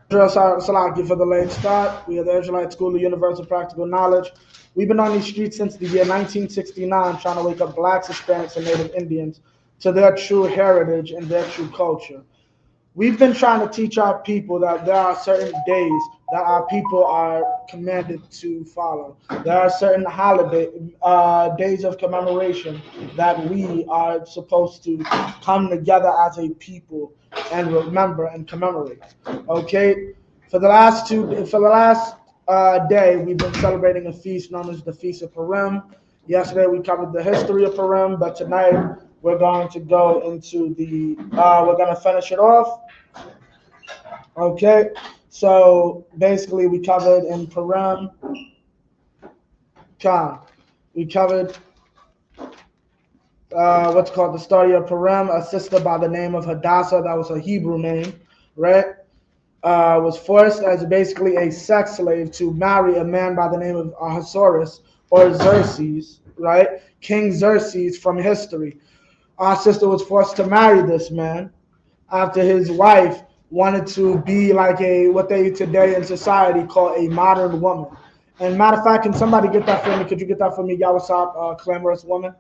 Salaki for the late start. We are the Israelite School of Universal Practical Knowledge. We've been on these streets since the year 1969 trying to wake up blacks, Hispanics, and Native Indians to their true heritage and their true culture. We've been trying to teach our people that there are certain days that our people are commanded to follow. There are certain days of commemoration that we are supposed to come together as a people and remember and commemorate. Okay, for the last day, we've been celebrating a feast known as the Feast of Purim. Yesterday, we covered the history of Purim, but tonight we're going to go into we're going to finish it off. Okay, so basically we covered in Purim, we covered what's called the story of Purim. A sister by the name of Hadassah, that was her Hebrew name, right? Was forced as basically a sex slave to marry a man by the name of Ahasuerus or Xerxes, right? King Xerxes from history. Our sister was forced to marry this man after his wife wanted to be like what they today in society call a modern woman. And matter of fact, can somebody get that for me? Could you get that for me, Yawasop, clamorous woman?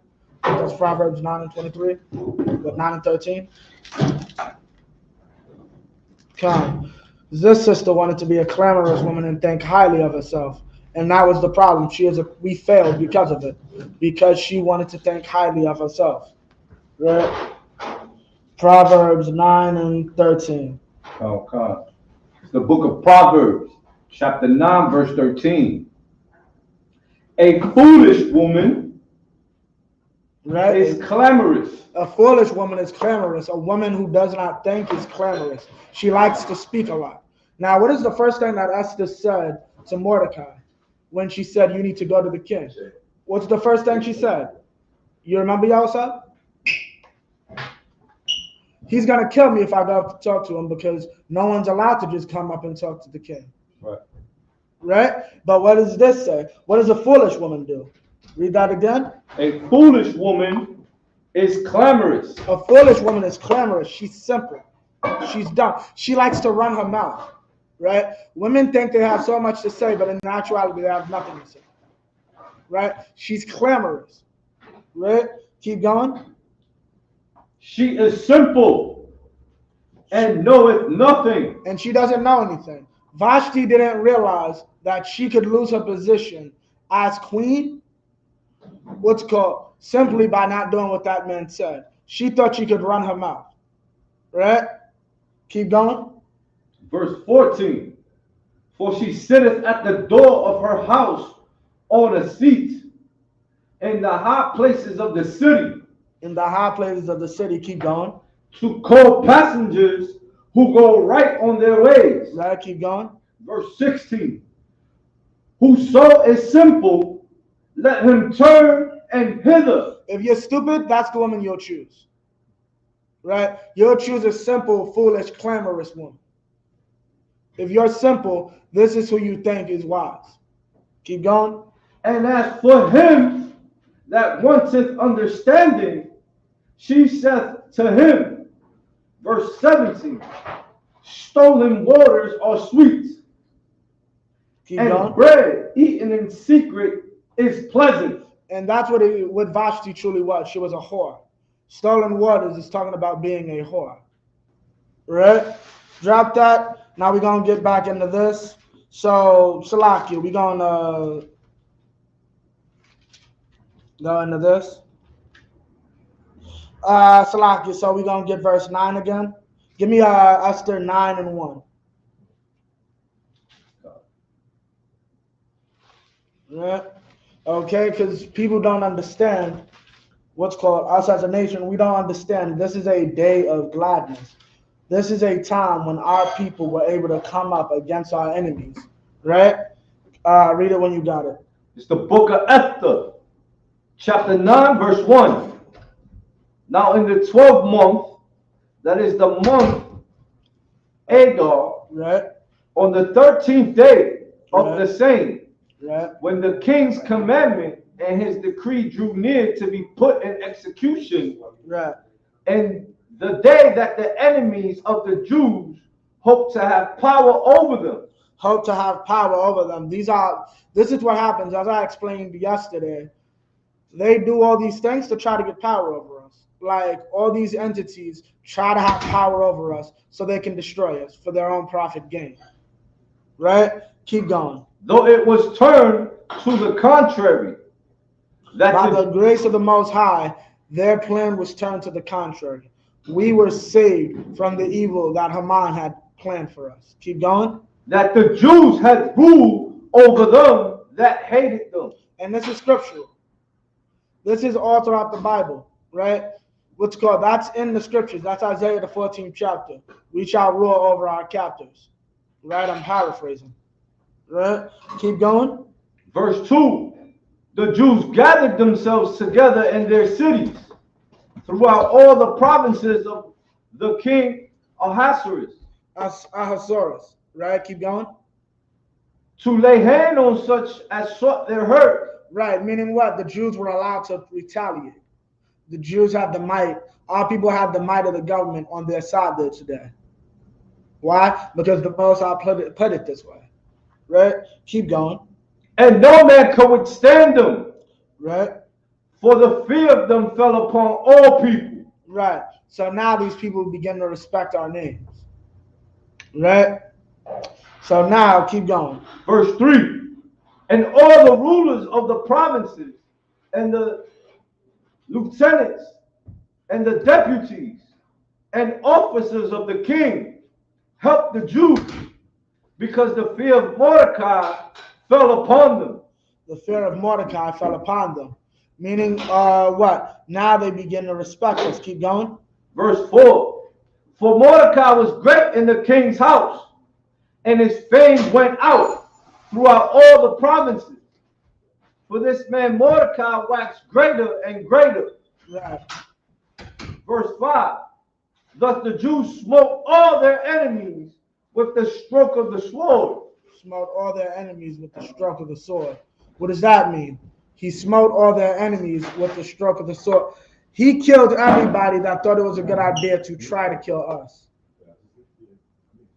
That's Proverbs 9 and 23, but 9 and 13. Come. This sister wanted to be a clamorous woman and think highly of herself. And that was the problem. We failed because of it. Because she wanted to think highly of herself. Right? Proverbs 9 and 13. Oh, God. It's the book of Proverbs, chapter 9, verse 13. A foolish woman is clamorous. A foolish woman is clamorous. A woman who does not think is clamorous. She likes to speak a lot. Now, what is the first thing that Esther said to Mordecai when she said, you need to go to the king? What's the first thing she said? You remember, Yawasab? He's going to kill me if I go up to talk to him because no one's allowed to just come up and talk to the king. Right? But what does this say? What does a foolish woman do? Read that again. A foolish woman is clamorous. A foolish woman is clamorous. She's simple. She's dumb. She likes to run her mouth. Right? Women think they have so much to say, but in actuality, they have nothing to say. Right? She's clamorous. Right? Keep going. She is simple and knoweth nothing. And she doesn't know anything. Vashti didn't realize that she could lose her position as queen, simply by not doing what that man said. She thought she could run her mouth. Right? Keep going. Verse 14. For she sitteth at the door of her house on a seat in the high places of the city. In the high places of the city, keep going. To call passengers who go right on their ways. Right, keep going. Verse 16. Whoso is simple, let him turn and hither. If you're stupid, that's the woman you'll choose. Right? You'll choose a simple, foolish, clamorous woman. If you're simple, this is who you think is wise. Keep going. And as for him that wanteth understanding, she saith to him, verse 17, stolen waters are sweet, and going. Bread eaten in secret is pleasant. And that's what Vashti truly was. She was a whore. Stolen waters is talking about being a whore. Right? Drop that. Now we're going to get back into this. So, Salakia, we're going to go into this. Salakia, so we're going to get verse 9 again. Give me Esther 9 and 1. Right? Okay, because people don't understand what's called us as a nation. We don't understand. This is a day of gladness. This is a time when our people were able to come up against our enemies. Right? Read it when you got it. It's the book of Esther, chapter 9, verse 1. Now in the 12th month, that is the month Adar, right, on the 13th day of the same, right, when the king's commandment and his decree drew near to be put in execution, right, and the day that the enemies of the Jews hope to have power over them. Hope to have power over them. This is what happens, as I explained yesterday. They do all these things to try to get power over us. Like all these entities try to have power over us so they can destroy us for their own profit gain. Right? Keep going. Though it was turned to the contrary. That by the grace of the Most High, their plan was turned to the contrary. We were saved from the evil that Haman had planned for us. Keep going. That the Jews had ruled over them that hated them. And this is scriptural. This is all throughout the Bible, right? What's called, that's in the scriptures. That's Isaiah the 14th chapter. We shall rule over our captives. Right? I'm paraphrasing. Right? Keep going. Verse 2. The Jews gathered themselves together in their cities throughout all the provinces of the king Ahasuerus. Ahasuerus. Right? Keep going. To lay hand on such as sought their hurt. Right, meaning what? The Jews were allowed to retaliate. The Jews have the might. Our people have the might of the government on their side there today. Why? Because the Most High put it this way. Right? Keep going. And no man could withstand them. Right? For the fear of them fell upon all people. Right. So now these people begin to respect our names. Right? So now, keep going. Verse 3. And all the rulers of the provinces and the lieutenants and the deputies and officers of the king helped the Jews because the fear of Mordecai fell upon them. The fear of Mordecai fell upon them. Meaning, what? Now they begin to respect us. Keep going. Verse 4. For Mordecai was great in the king's house, and his fame went out throughout all the provinces. For this man Mordecai waxed greater and greater. Right. Verse 5. Thus the Jews smote all their enemies with the stroke of the sword. Smote all their enemies with the stroke of the sword. What does that mean? He smote all their enemies with the stroke of the sword. He killed everybody that thought it was a good idea to try to kill us.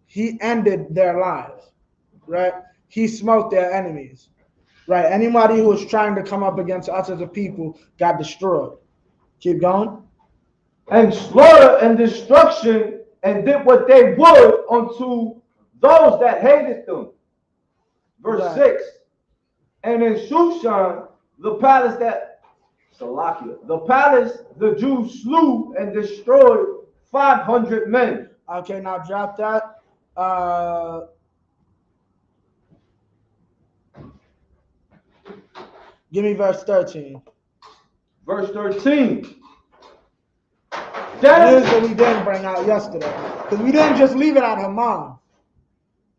He ended their lives. Right? He smote their enemies. Right? Anybody who was trying to come up against us as a people got destroyed. Keep going. And slaughter and destruction, and did what they would unto those that hated them. Verse Right. 6. And in Shushan, the palace the Jews slew and destroyed 500 men. Okay, now drop that. Give me verse 13. Verse 13. That is what we didn't bring out yesterday. Because we didn't just leave it at Haman.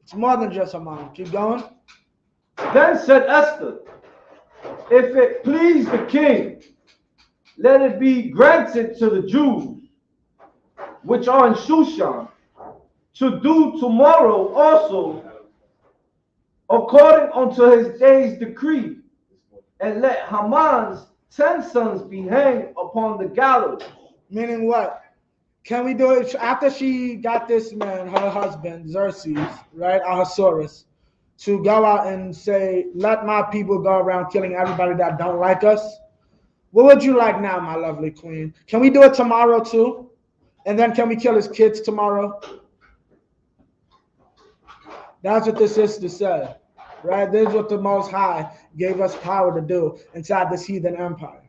It's more than just Haman. Keep going. Then said Esther, if it please the king, let it be granted to the Jews which are in Shushan to do tomorrow also according unto his day's decree, and let Haman's 10 sons be hanged upon the gallows. Meaning what? Can we do it after she got this man, her husband, Xerxes, right, Ahasuerus, to go out and say, let my people go around killing everybody that don't like us? What would you like now, my lovely queen? Can we do it tomorrow too? And then can we kill his kids tomorrow? That's what the sister said, right? This is what the Most High gave us power to do inside this heathen empire.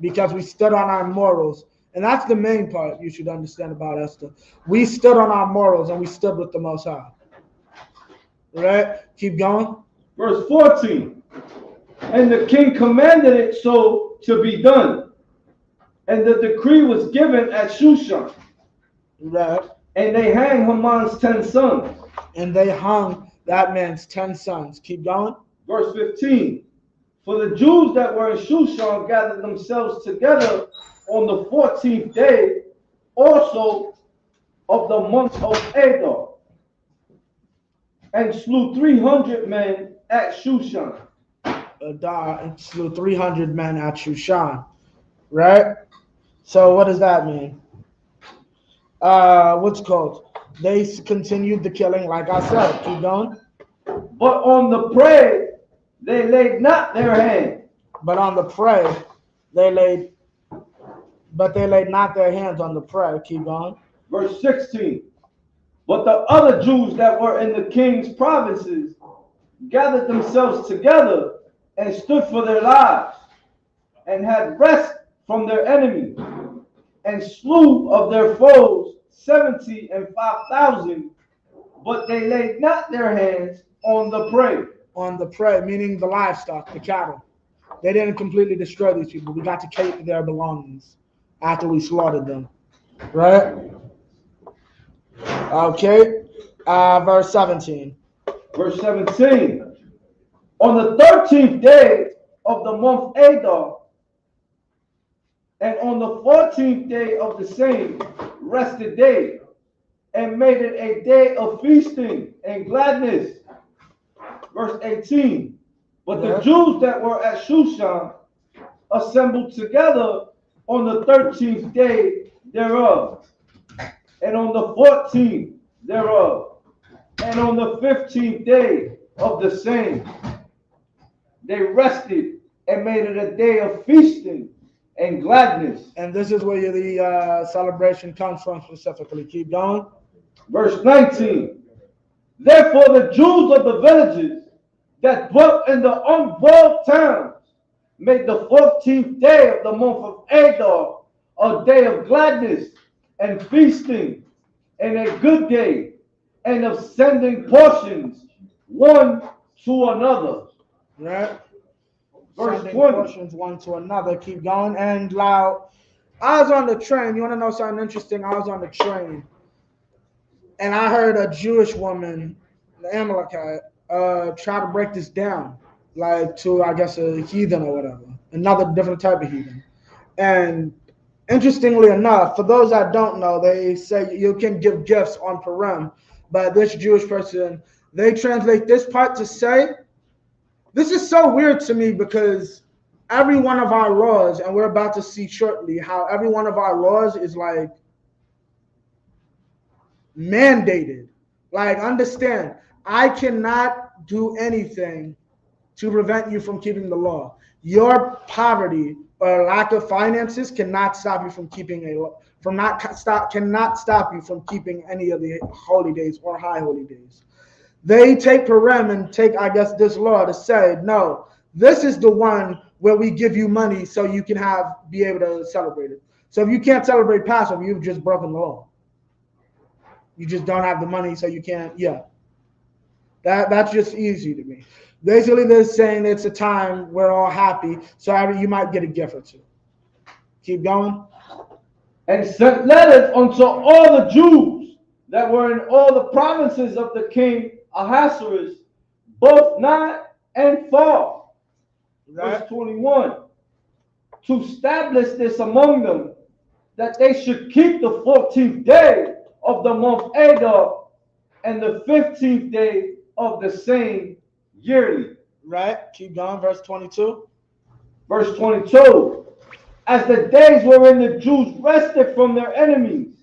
Because we stood on our morals. And that's the main part you should understand about Esther. We stood on our morals and we stood with the Most High. Right? Keep going. Verse 14. And the king commanded it so to be done. And the decree was given at Shushan. Right. And they hanged Haman's 10 sons. And they hung that man's 10 sons. Keep going. Verse 15. For the Jews that were in Shushan gathered themselves together on the 14th day also of the month of Adar, and slew 300 men at Shushan. Adar and slew 300 men at Shushan. Right? So what does that mean? What's called? They continued the killing, like I said. Keep going. But on the prey they laid not their hand. But on the prey, they laid, but they laid not their hands on the prey. Keep going. Verse 16. But the other Jews that were in the king's provinces gathered themselves together and stood for their lives, and had rest from their enemies, and slew of their foes 75,000, but they laid not their hands on the prey. On the prey, meaning the livestock, the cattle. They didn't completely destroy these people. We got to keep their belongings after we slaughtered them. Right? Okay. Verse 17. Verse 17. On the 13th day of the month Adar, and on the 14th day of the same rested day, and made it a day of feasting and gladness. Verse 18. But the Jews that were at Shushan assembled together on the 13th day thereof, and on the 14th thereof, and on the 15th day of the same. They rested and made it a day of feasting and gladness. And this is where the celebration comes from specifically. Keep going. Verse 19. Therefore the Jews of the villages that dwelt in the unwalled towns made the 14th day of the month of Adar a day of gladness and feasting, and a good day, and of sending portions one to another. Right? Verse Sending 20. portions one to another. Keep going. And loud. I was on the train. You want to know something interesting? I was on the train, and I heard a Jewish woman, the Amalekite, try to break this down, like to, I guess, a heathen or whatever, another different type of heathen. And interestingly enough, for those that don't know, they say you can give gifts on Purim, but this Jewish person, they translate this part to say, this is so weird to me because every one of our laws, and we're about to see shortly how every one of our laws is like mandated. Like, understand, I cannot do anything to prevent you from keeping the law. Your poverty or lack of finances cannot stop you from keeping cannot stop you from keeping any of the holy days or high holy days. They take Purim and take, I guess, this law to say, no, this is the one where we give you money so you can be able to celebrate it. So if you can't celebrate Passover, you've just broken the law. You just don't have the money, so you can't. Yeah, that's just easy to me. Basically, they're saying it's a time we're all happy, so you might get a gift or two. Keep going. And sent letters unto all the Jews that were in all the provinces of the king Ahasuerus, both nigh and far. Right. Verse 21. To establish this among them, that they should keep the 14th day of the month Adar and the 15th day of the same yearly. Right. Keep going. Verse 22. Verse 22. As the days wherein the Jews rested from their enemies,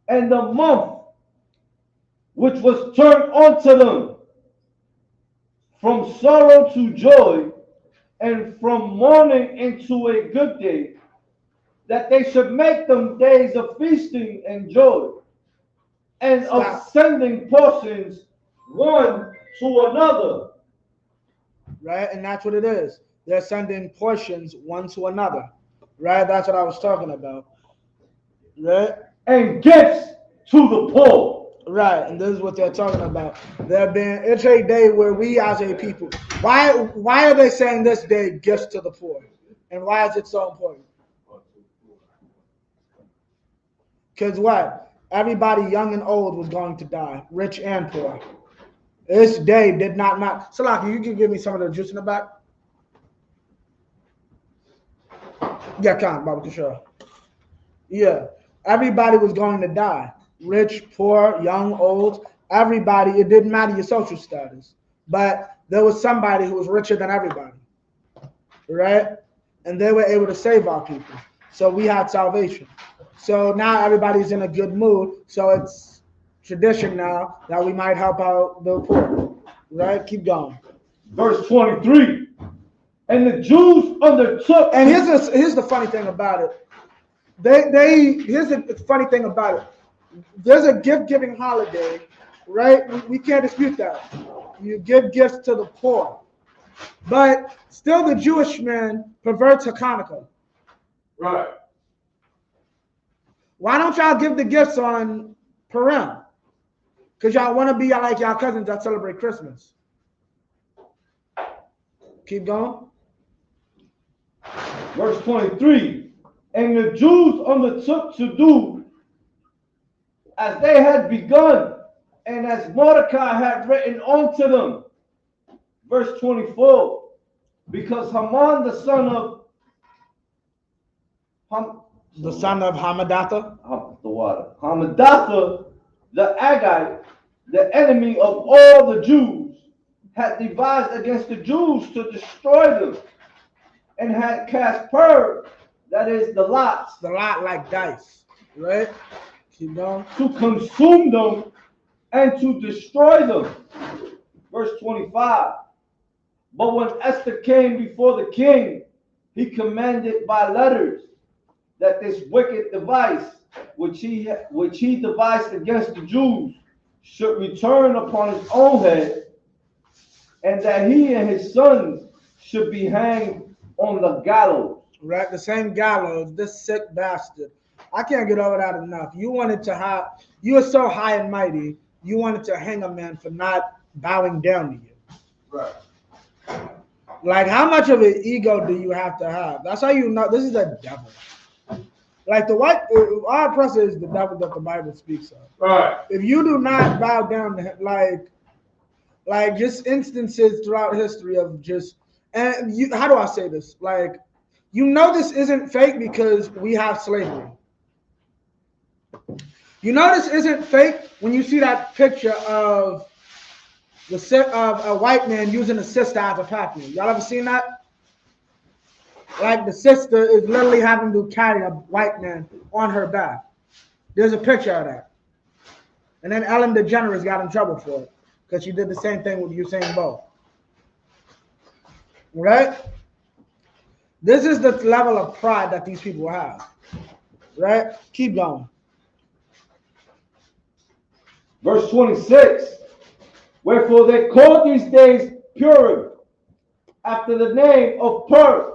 and the month which was turned unto them from sorrow to joy, and from mourning into a good day, that they should make them days of feasting and joy, and of sending portions one to another. Right, and that's what it is. They're sending portions one to another. Right, that's what I was talking about. Right, and gifts to the poor. Right, and this is what they're talking about. It's a day where we as a people. Why are they saying this day gifts to the poor, and why is it so important? Because what? Everybody, young and old, was going to die, rich and poor. This day did not matter. Salaki, you can give me some of the juice in the back? Yeah, come on, Baba Kishore. Yeah, everybody was going to die. Rich, poor, young, old, everybody. It didn't matter your social status. But there was somebody who was richer than everybody. Right? And they were able to save our people. So we had salvation. So now everybody's in a good mood. So it's tradition now that we might help out the poor. Right? Keep going. Verse 23. And the Jews undertook. And here's the funny thing about it. Here's the funny thing about it. There's a gift giving holiday, right? We can't dispute that. You give gifts to the poor, but still the Jewish man perverts Hanukkah. Right. Why don't y'all give the gifts on Purim? Because y'all want to be like y'all cousins that celebrate Christmas. Keep going. Verse 23. And the Jews undertook to do as they had begun, and as Mordecai had written unto them. Verse 24. Because Haman, the son of Hamadatha, Hamadatha, the Agagite, the enemy of all the Jews, had devised against the Jews to destroy them, and had cast pur, that is the lots. The lot like dice, right? Keep going. To consume them and to destroy them. Verse 25. But when Esther came before the king, he commanded by letters that this wicked device which he devised against the Jews should return upon his own head, and that he and his sons should be hanged on the gallows. Right, the same gallows, this sick bastard. I can't get over that enough. You are so high and mighty, you wanted to hang a man for not bowing down to you. Right. Like, how much of an ego do you have to have? That's how you know this is a devil. Like our oppressor is the devil that the Bible speaks of. Right. If you do not bow down to him, like just instances throughout history of just, and you, how do I say this? Like, you know this isn't fake because we have slavery. You know this isn't fake when you see that picture of a white man using a sister as a pattern. Y'all ever seen that? Like the sister is literally having to carry a white man on her back. There's a picture of that. And then Ellen DeGeneres got in trouble for it because she did the same thing with Usain Bolt. Right? This is the level of pride that these people have. Right? Keep going. Verse 26. Wherefore they called these days Purim, after the name of Pur.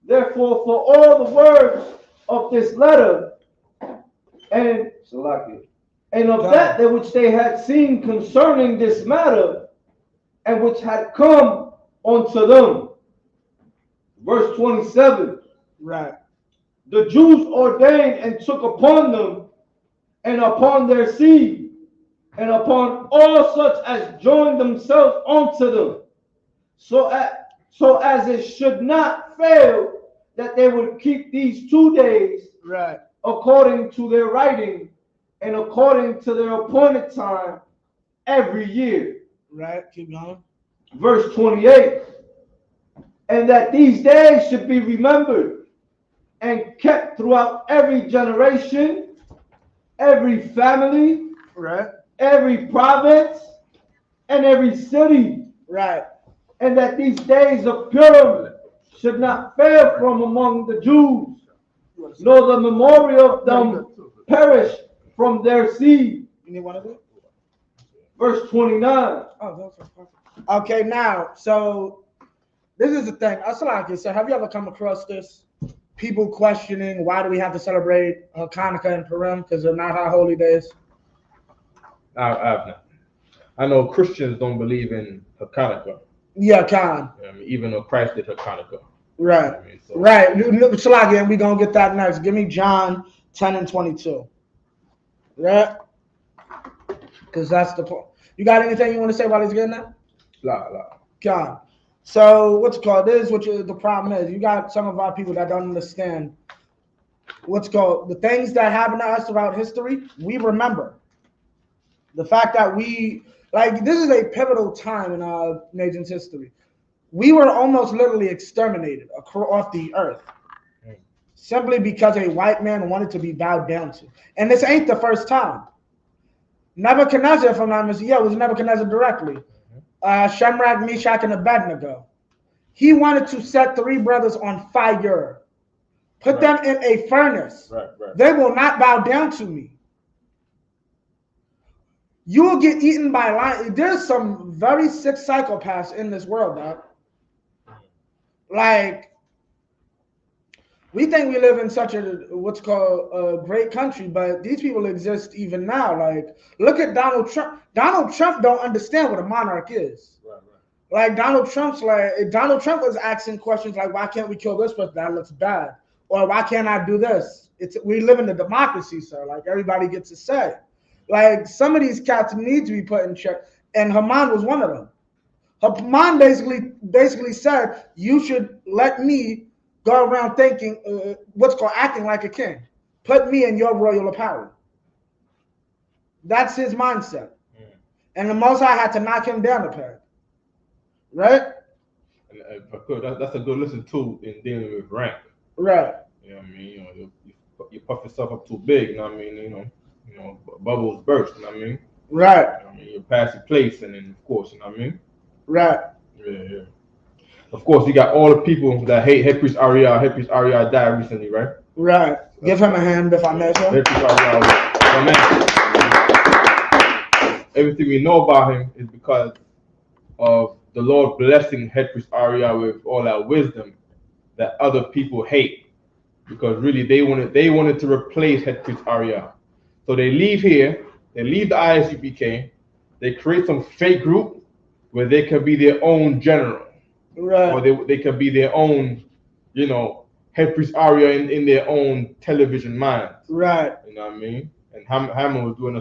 Therefore, for all the words of this letter, and of that which they had seen concerning this matter, and which had come unto them. Verse 27. Right. The Jews ordained and took upon them, and upon their seed, and upon all such as joined themselves unto them, so as it should not fail that they would keep these 2 days, right, according to their writing and according to their appointed time every year. Right, keep going. Verse 28. And that these days should be remembered and kept throughout every generation, every family, right, every province, and every city. Right. And that these days of Purim should not fail from among the Jews, nor the memorial of them perish from their seed. You need one of them? Verse 29. Oh, those are perfect. Okay, now, so this is the thing. Asalaki, so have you ever come across this? People questioning why do we have to celebrate Hanukkah and Purim because they're not our holy days? I have not. I know Christians don't believe in Hanukkah. Yeah, Khan. Even though Christ did Hanukkah. Right. Right. Salaki, and we're going to get that next. Give me John 10 and 22. Right? Because that's the point. You got anything you want to say while he's getting that? La. Khan. So what's it called? This is what the problem is. You got some of our people that don't understand what's called the things that happened to us throughout history. We remember. The fact that this is a pivotal time in our nation's history. We were almost literally exterminated off the earth simply because a white man wanted to be bowed down to. And this ain't the first time. Nebuchadnezzar, if I'm not mistaken, yeah, it was Nebuchadnezzar directly. Shemrak, Meshach, and Abednego. He wanted to set 3 brothers on fire, put them in a furnace. Right. They will not bow down to me. You will get eaten by lions. There's some very sick psychopaths in this world, dog. Like, we think we live in such a what's called a great country, but these people exist even now. Like, look at Donald Trump. Donald Trump don't understand what a monarch is. Right. Like Donald Trump was asking questions like, why can't we kill this person? That looks bad. Or why can't I do this? We live in a democracy, sir. Like, everybody gets a say. Like, some of these cats need to be put in check. And Haman was one of them. Haman basically said, you should let me go around thinking, acting like a king. Put me in your royal apparel. That's his mindset. And the Most High had to knock him down a peg. Right? And that's a good lesson too in dealing with rank. Right. You know what I mean? You puff yourself up too big, you know what I mean? You know, bubbles burst, you know what I mean? Right. You know what I mean? You pass your place, and then of course, you know what I mean? Right. Yeah. Of course, you got all the people that hate Head Priest Ariel. Head Priest Ariel died recently, right? Right. Give him a hand if I may, sir. Head Priest Ariel. Everything we know about him is because of the Lord blessing Head Priest Ariel with all that wisdom that other people hate, because really they wanted to replace Head Priest Ariel. So they leave here, they leave the Isupk, they create some fake group where they can be their own general, right? Or they can be their own, you know, Head Priest Ariel in their own television mind, right? You know what I mean? And Hammond was doing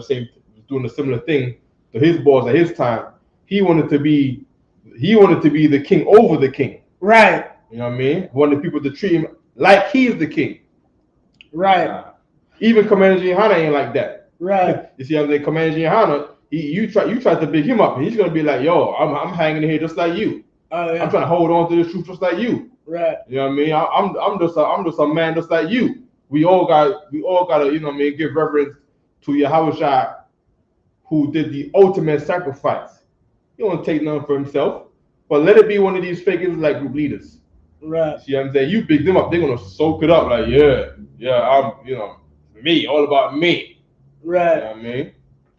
a similar thing to his boss at his time. He wanted to be the king over the king. Right. You know what I mean? Wanted people to treat him like he's the king. Right. Even Commander Gianna ain't like that. Right. You see what I'm saying? Commander Gianna, you try to big him up, and he's gonna be like, yo, I'm hanging in here just like you. Oh, yeah. I'm trying to hold on to this truth just like you. Right. You know what I mean? I'm just a man just like you. We all gotta, you know what I mean, give reverence to Yahushua, who did the ultimate sacrifice. He don't take nothing for himself, but let it be one of these fake Israelite group leaders. Right. See what I'm saying? You big them up, they're gonna soak it up like, yeah, I'm, you know, me, all about me. Right. You know what I mean?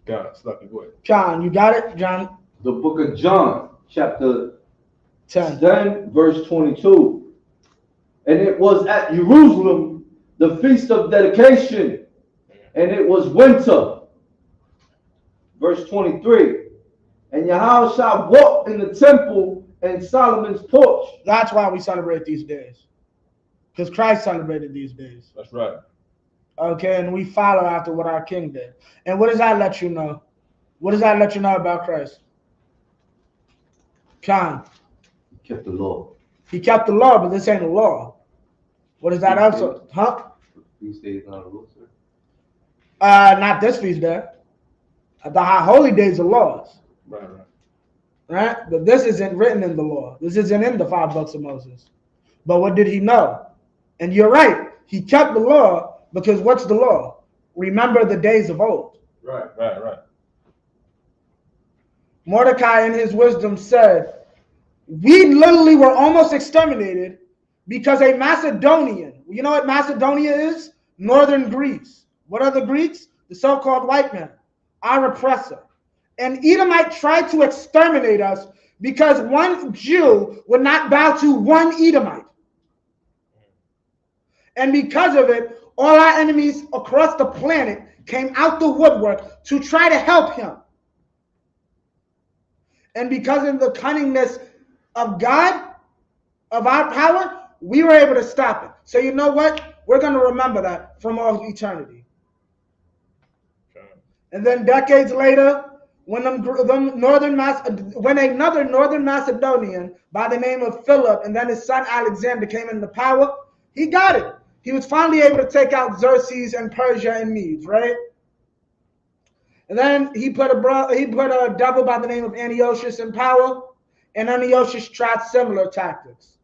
God, it's lucky good. John, you got it, John? The book of John, chapter 10, verse 22. And it was at Jerusalem, the feast of dedication, and it was winter. Verse 23. And Yahushua walked in the temple and Solomon's porch. That's why we celebrate these days. Because Christ celebrated these days. That's right. Okay, and we follow after what our king did. And what does that let you know? What does that let you know about Christ? Khan. He kept the law. He kept the law, but this ain't a law. What is that also? Huh? Feast day is not a law, sir. Not this feast day. The high holy days are laws. Right. Right? But this isn't written in the law. This isn't in the 5 books of Moses. But what did he know? And you're right. He kept the law because what's the law? Remember the days of old. Right. Mordecai in his wisdom said, we literally were almost exterminated because a Macedonian, you know what Macedonia is? Northern Greece. What are the Greeks? The so-called white man, our oppressor. And Edomite tried to exterminate us because one Jew would not bow to one Edomite. And because of it, all our enemies across the planet came out the woodwork to try to help him. And because of the cunningness of God, of our power, we were able to stop it. So you know what? We're going to remember that from all eternity. Okay. And then decades later, when another northern Macedonian by the name of Philip and then his son Alexander came into power, he got it. He was finally able to take out Xerxes and Persia and Medes, right? And then he put a devil by the name of Antiochus in power, and Antiochus tried similar tactics.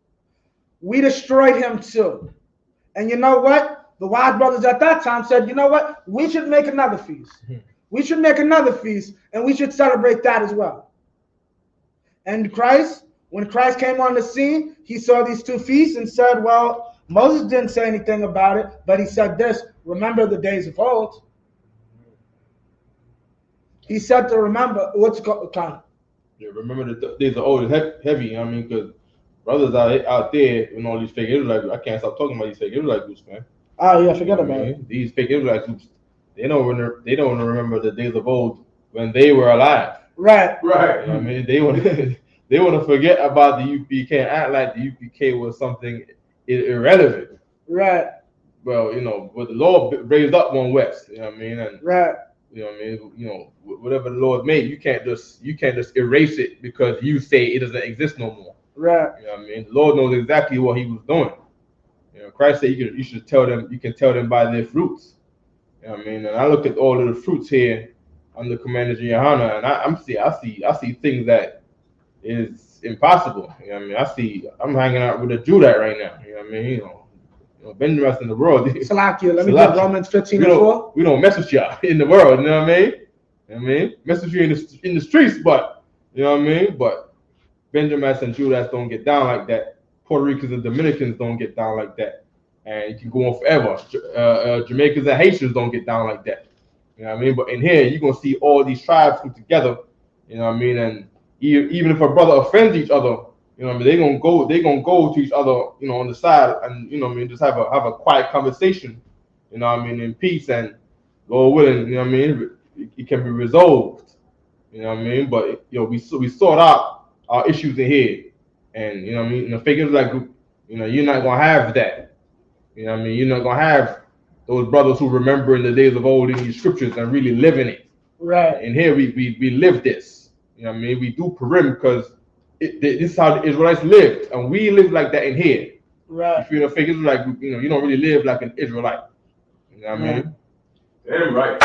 We destroyed him too. And you know what? The wise brothers at that time said, you know what? We should make another feast. We should make another feast, and we should celebrate that as well. And Christ, when Christ came on the scene, he saw these two feasts and said, well, Moses didn't say anything about it, but he said this, remember the days of old. He said to remember, what's called? Yeah, remember the days of old is heavy. I mean, because brothers out there, you know, all these fake Israelite groups. I can't stop talking about these fake Israelite groups, man. Oh yeah, forget about it. These fake Israelite groups, they don't remember the days of old when they were alive. Right. Right. You know what I mean, they want to forget about the UPK and act like the UPK was something irrelevant. Right. Well, you know, but the Lord raised up one West. You know what I mean? And right. You know what I mean? You know, whatever the Lord made, you can't just erase it because you say it doesn't exist no more. Right. You know what I mean? The Lord knows exactly what He was doing. You know, Christ said you should tell them. You can tell them by their fruits. You know what I mean? And I look at all of the fruits here under Commander Johanna, and I see things that is impossible. You know what I mean? I'm hanging out with a Judite right now. You know what I mean? You know, Benjamin in the world. Salakia, let me get Romans 15 and 4. We don't mess with y'all in the world, you know what I mean? You know what I mean? Mess with you in the streets, but you know what I mean? But Benjamins and Judas don't get down like that. Puerto Ricans and Dominicans don't get down like that. And you can go on forever. Jamaicans and Haitians don't get down like that. You know what I mean? But in here, you're gonna see all these tribes come together, you know what I mean? And even if a brother offends each other, you know what I mean, they're gonna go to each other, you know, on the side and you know what I mean, just have a quiet conversation, you know what I mean, in peace, and Lord willing, you know what I mean, it can be resolved. You know what I mean? But you know, we sort out our issues in here. And you know what I mean, in the fake Israelite group, you know, you're not gonna have that. You know what I mean? You're not gonna have those brothers who remember in the days of old in these scriptures and really living it. Right. And here we live this. You know what I mean? We do Purim because this is how the Israelites lived, and we live like that in here. Right. If you're in a fake Israelite group, you know, you don't really live like an Israelite. You know what I mean? Damn right.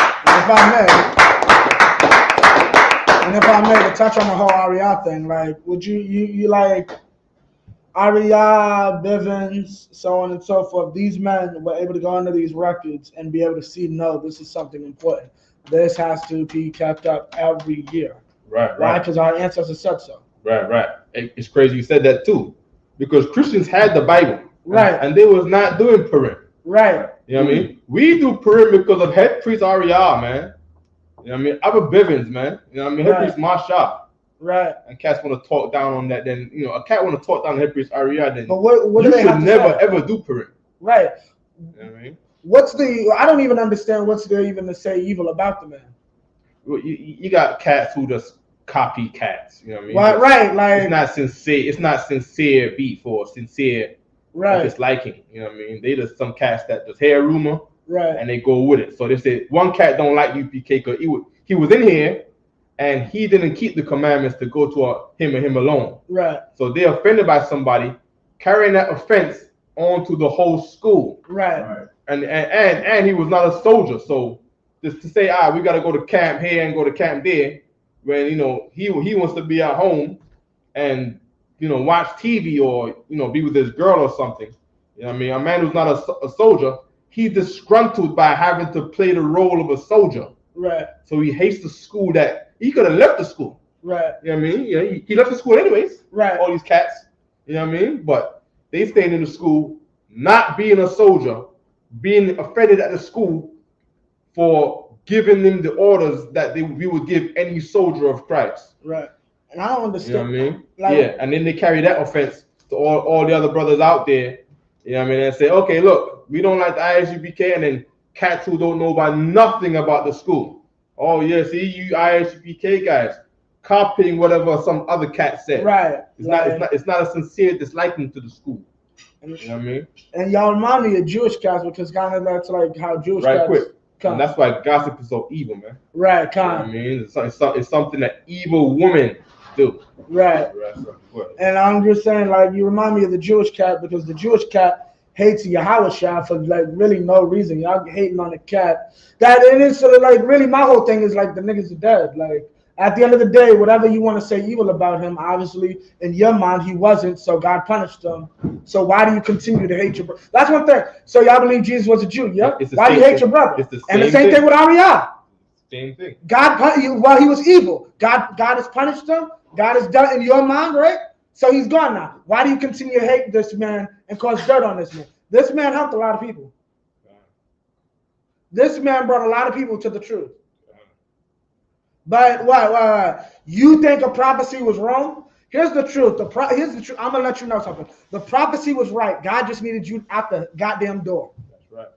And if I may, to touch on the whole Ariyah thing, like, would you like Ariyah, Bivens, so on and so forth, these men were able to go into these records and be able to see, no, this is something important. This has to be kept up every year. Right. Why? Because our ancestors said so. Right. It's crazy you said that too. Because Christians had the Bible. Right. And they was not doing Purim. Right. You know what I mean? We do Purim because of head priest Ariyah, man. You know what I mean? Abba Bivens, man. You know what I mean? Head priest Masha. Right. And cats want to talk down on that, then, you know, a cat want to talk down head priest Ariyah, then but what you do they should have to never, say? ever do Purim. Right. You know what I mean? I don't even understand what's there even to say evil about the man. Well, you got cats who just copy cats, you know what I mean? Right, like it's not sincere beef or sincere disliking, you know what I mean? They just some cats that just hear a rumor and they go with it. So they say one cat don't like UPK because he was in here and he didn't keep the commandments to go to him and him alone. Right. So they're offended by somebody carrying that offense onto the whole school. Right. And he was not a soldier, so just to say, we got to go to camp here and go to camp there, when, you know, he wants to be at home and, you know, watch TV or, you know, be with his girl or something. You know what I mean? A man who's not a soldier, he's disgruntled by having to play the role of a soldier. Right. So he hates the school that he could have left the school. Right. You know what I mean? Yeah, he left the school anyways. Right. All these cats. You know what I mean? But they stayed in the school, not being a soldier, being offended at the school for giving them the orders that we would give any soldier of Christ. Right. And I don't understand. You know what I mean? Like, and then they carry that offense to all the other brothers out there. You know what I mean? And say, okay, look, we don't like the ISUPK, and then cats who don't know about nothing about the school. Oh yeah, see you ISUPK guys copying whatever some other cat said. Right. It's not a sincere disliking to the school. You know what I mean? And y'all remind me of Jewish cats, because kind of that's like how Jewish cats. Right, quick. And that's why gossip is so evil, man. Right, you know what I mean, it's something that evil women do. Right. And I'm just saying, like, you remind me of the Jewish cat, because the Jewish cat hates Yahweh for like really no reason. Y'all hating on the cat. That it is sort of like really my whole thing is like the niggas are dead. Like at the end of the day, whatever you want to say evil about him, obviously in your mind he wasn't, so God punished him. So why do you continue to hate your brother? That's one thing. So y'all believe Jesus was a Jew, yeah? Why do you hate your brother? And the same thing with Ariyah. Same thing. Well, he was evil. God has punished him. God has done in your mind, right? So he's gone now. Why do you continue to hate this man and cause dirt on this man? This man helped a lot of people. This man brought a lot of people to the truth. But what? You think a prophecy was wrong? Here's the truth. Here's the truth. I'm gonna let you know something. The prophecy was right. God just needed you out the goddamn door. That's right.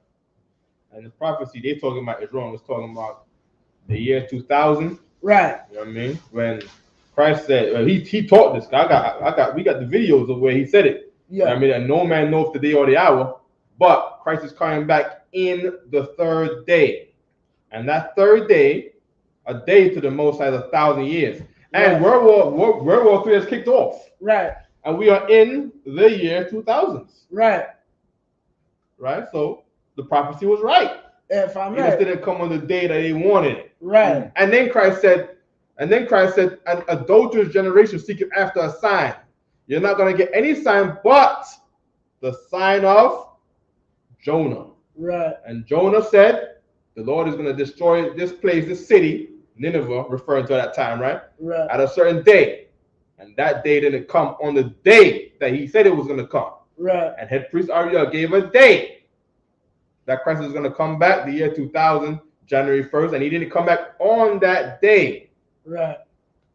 And the prophecy they're talking about is wrong. It's talking about the year 2000. Right. You know what I mean? When Christ said, he taught this. We got the videos of where he said it. Yeah. You know what I mean, and no man knows the day or the hour, but Christ is coming back in the third day, and that third day, a day to the Most High is 1,000 years. And World War III has kicked off. Right. And we are in the year 2000s. Right. Right. So the prophecy was right. If I'm right. It just didn't come on the day that they wanted it. Right. And then Christ said, an adulterous generation seeking after a sign. You're not going to get any sign but the sign of Jonah. Right. And Jonah said, the Lord is going to destroy this place, this city, Nineveh, referring to that time, right? Right. At a certain day. And that day didn't come on the day that he said it was going to come. Right. And head priest Ariel gave a day that Christ was going to come back, the year 2000, January 1st, and he didn't come back on that day. Right.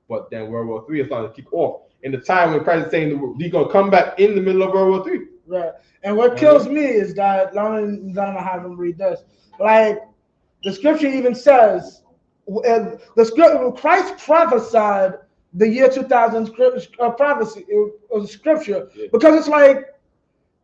But then World War III is starting to kick off. In the time when Christ is saying he's going to come back in the middle of World War III. Right. And what kills me is that, I'm going to have him read this. Like, the scripture even says, Christ prophesied the year 2000 prophecy, scripture, because it's like,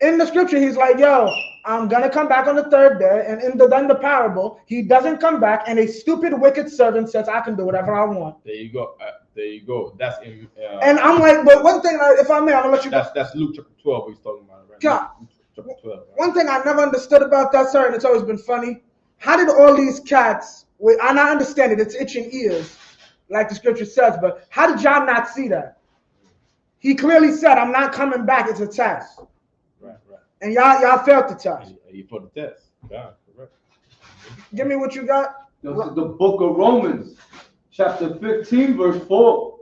in the scripture, he's like, yo, I'm going to come back on the third day. And in the parable, he doesn't come back. And a stupid, wicked servant says, I can do whatever I want. There you go. There you go. That's in. And I'm like, but one thing, if I may, I'm going to let you go. That's Luke chapter 12 he's talking about, right? Yeah. Chapter 12, right? One thing I never understood about that, sir, and it's always been funny. How did all these cats, and I understand it, it's itching ears, like the scripture says, but how did y'all not see that? He clearly said, I'm not coming back. It's a test. Right. And y'all failed the test. You failed the test. Yeah, correct. Give me what you got. This is the book of Romans, chapter 15, verse 4.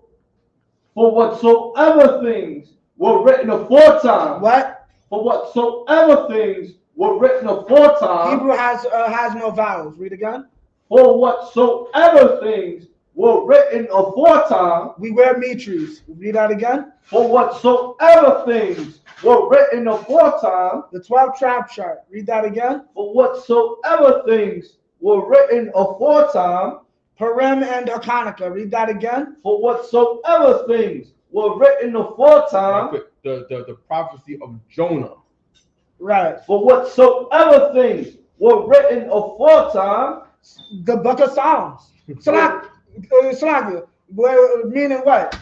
For whatsoever things were written aforetime. What? For whatsoever things were written aforetime. Hebrew has no vowels. Read again. For whatsoever things were written aforetime. We wear mitres. Read that again. For whatsoever things were written aforetime. The 12 tribe chart. Read that again. For whatsoever things were written aforetime. Purim and Hanukkah. Read that again. For whatsoever things were written aforetime. The prophecy of Jonah. Right. For whatsoever things were written aforetime. The book of Psalms. Meaning what?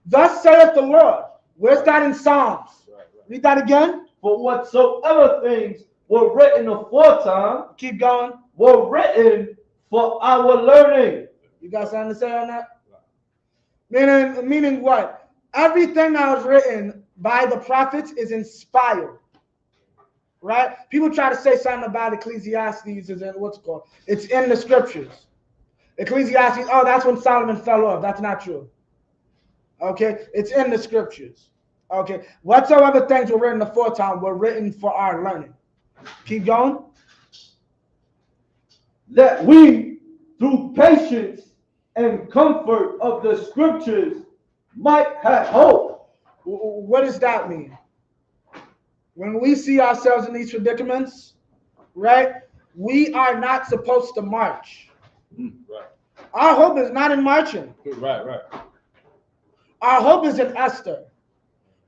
Thus saith the Lord. Where's that in Psalms? Right. Read that again. For whatsoever things were written aforetime. Keep going. Were written for our learning. You got something to say on that? Right. Meaning what? Everything that was written by the prophets is inspired. Right? People try to say something about Ecclesiastes is in what's it called? It's in the scriptures. Ecclesiastes, that's when Solomon fell off. That's not true. Okay? It's in the scriptures. Okay? Whatsoever things were written aforetime were written for our learning. Keep going. That we, through patience and comfort of the scriptures, might have hope. What does that mean? When we see ourselves in these predicaments, right, we are not supposed to march. Right. Our hope is not in marching. Right. Our hope is in Esther.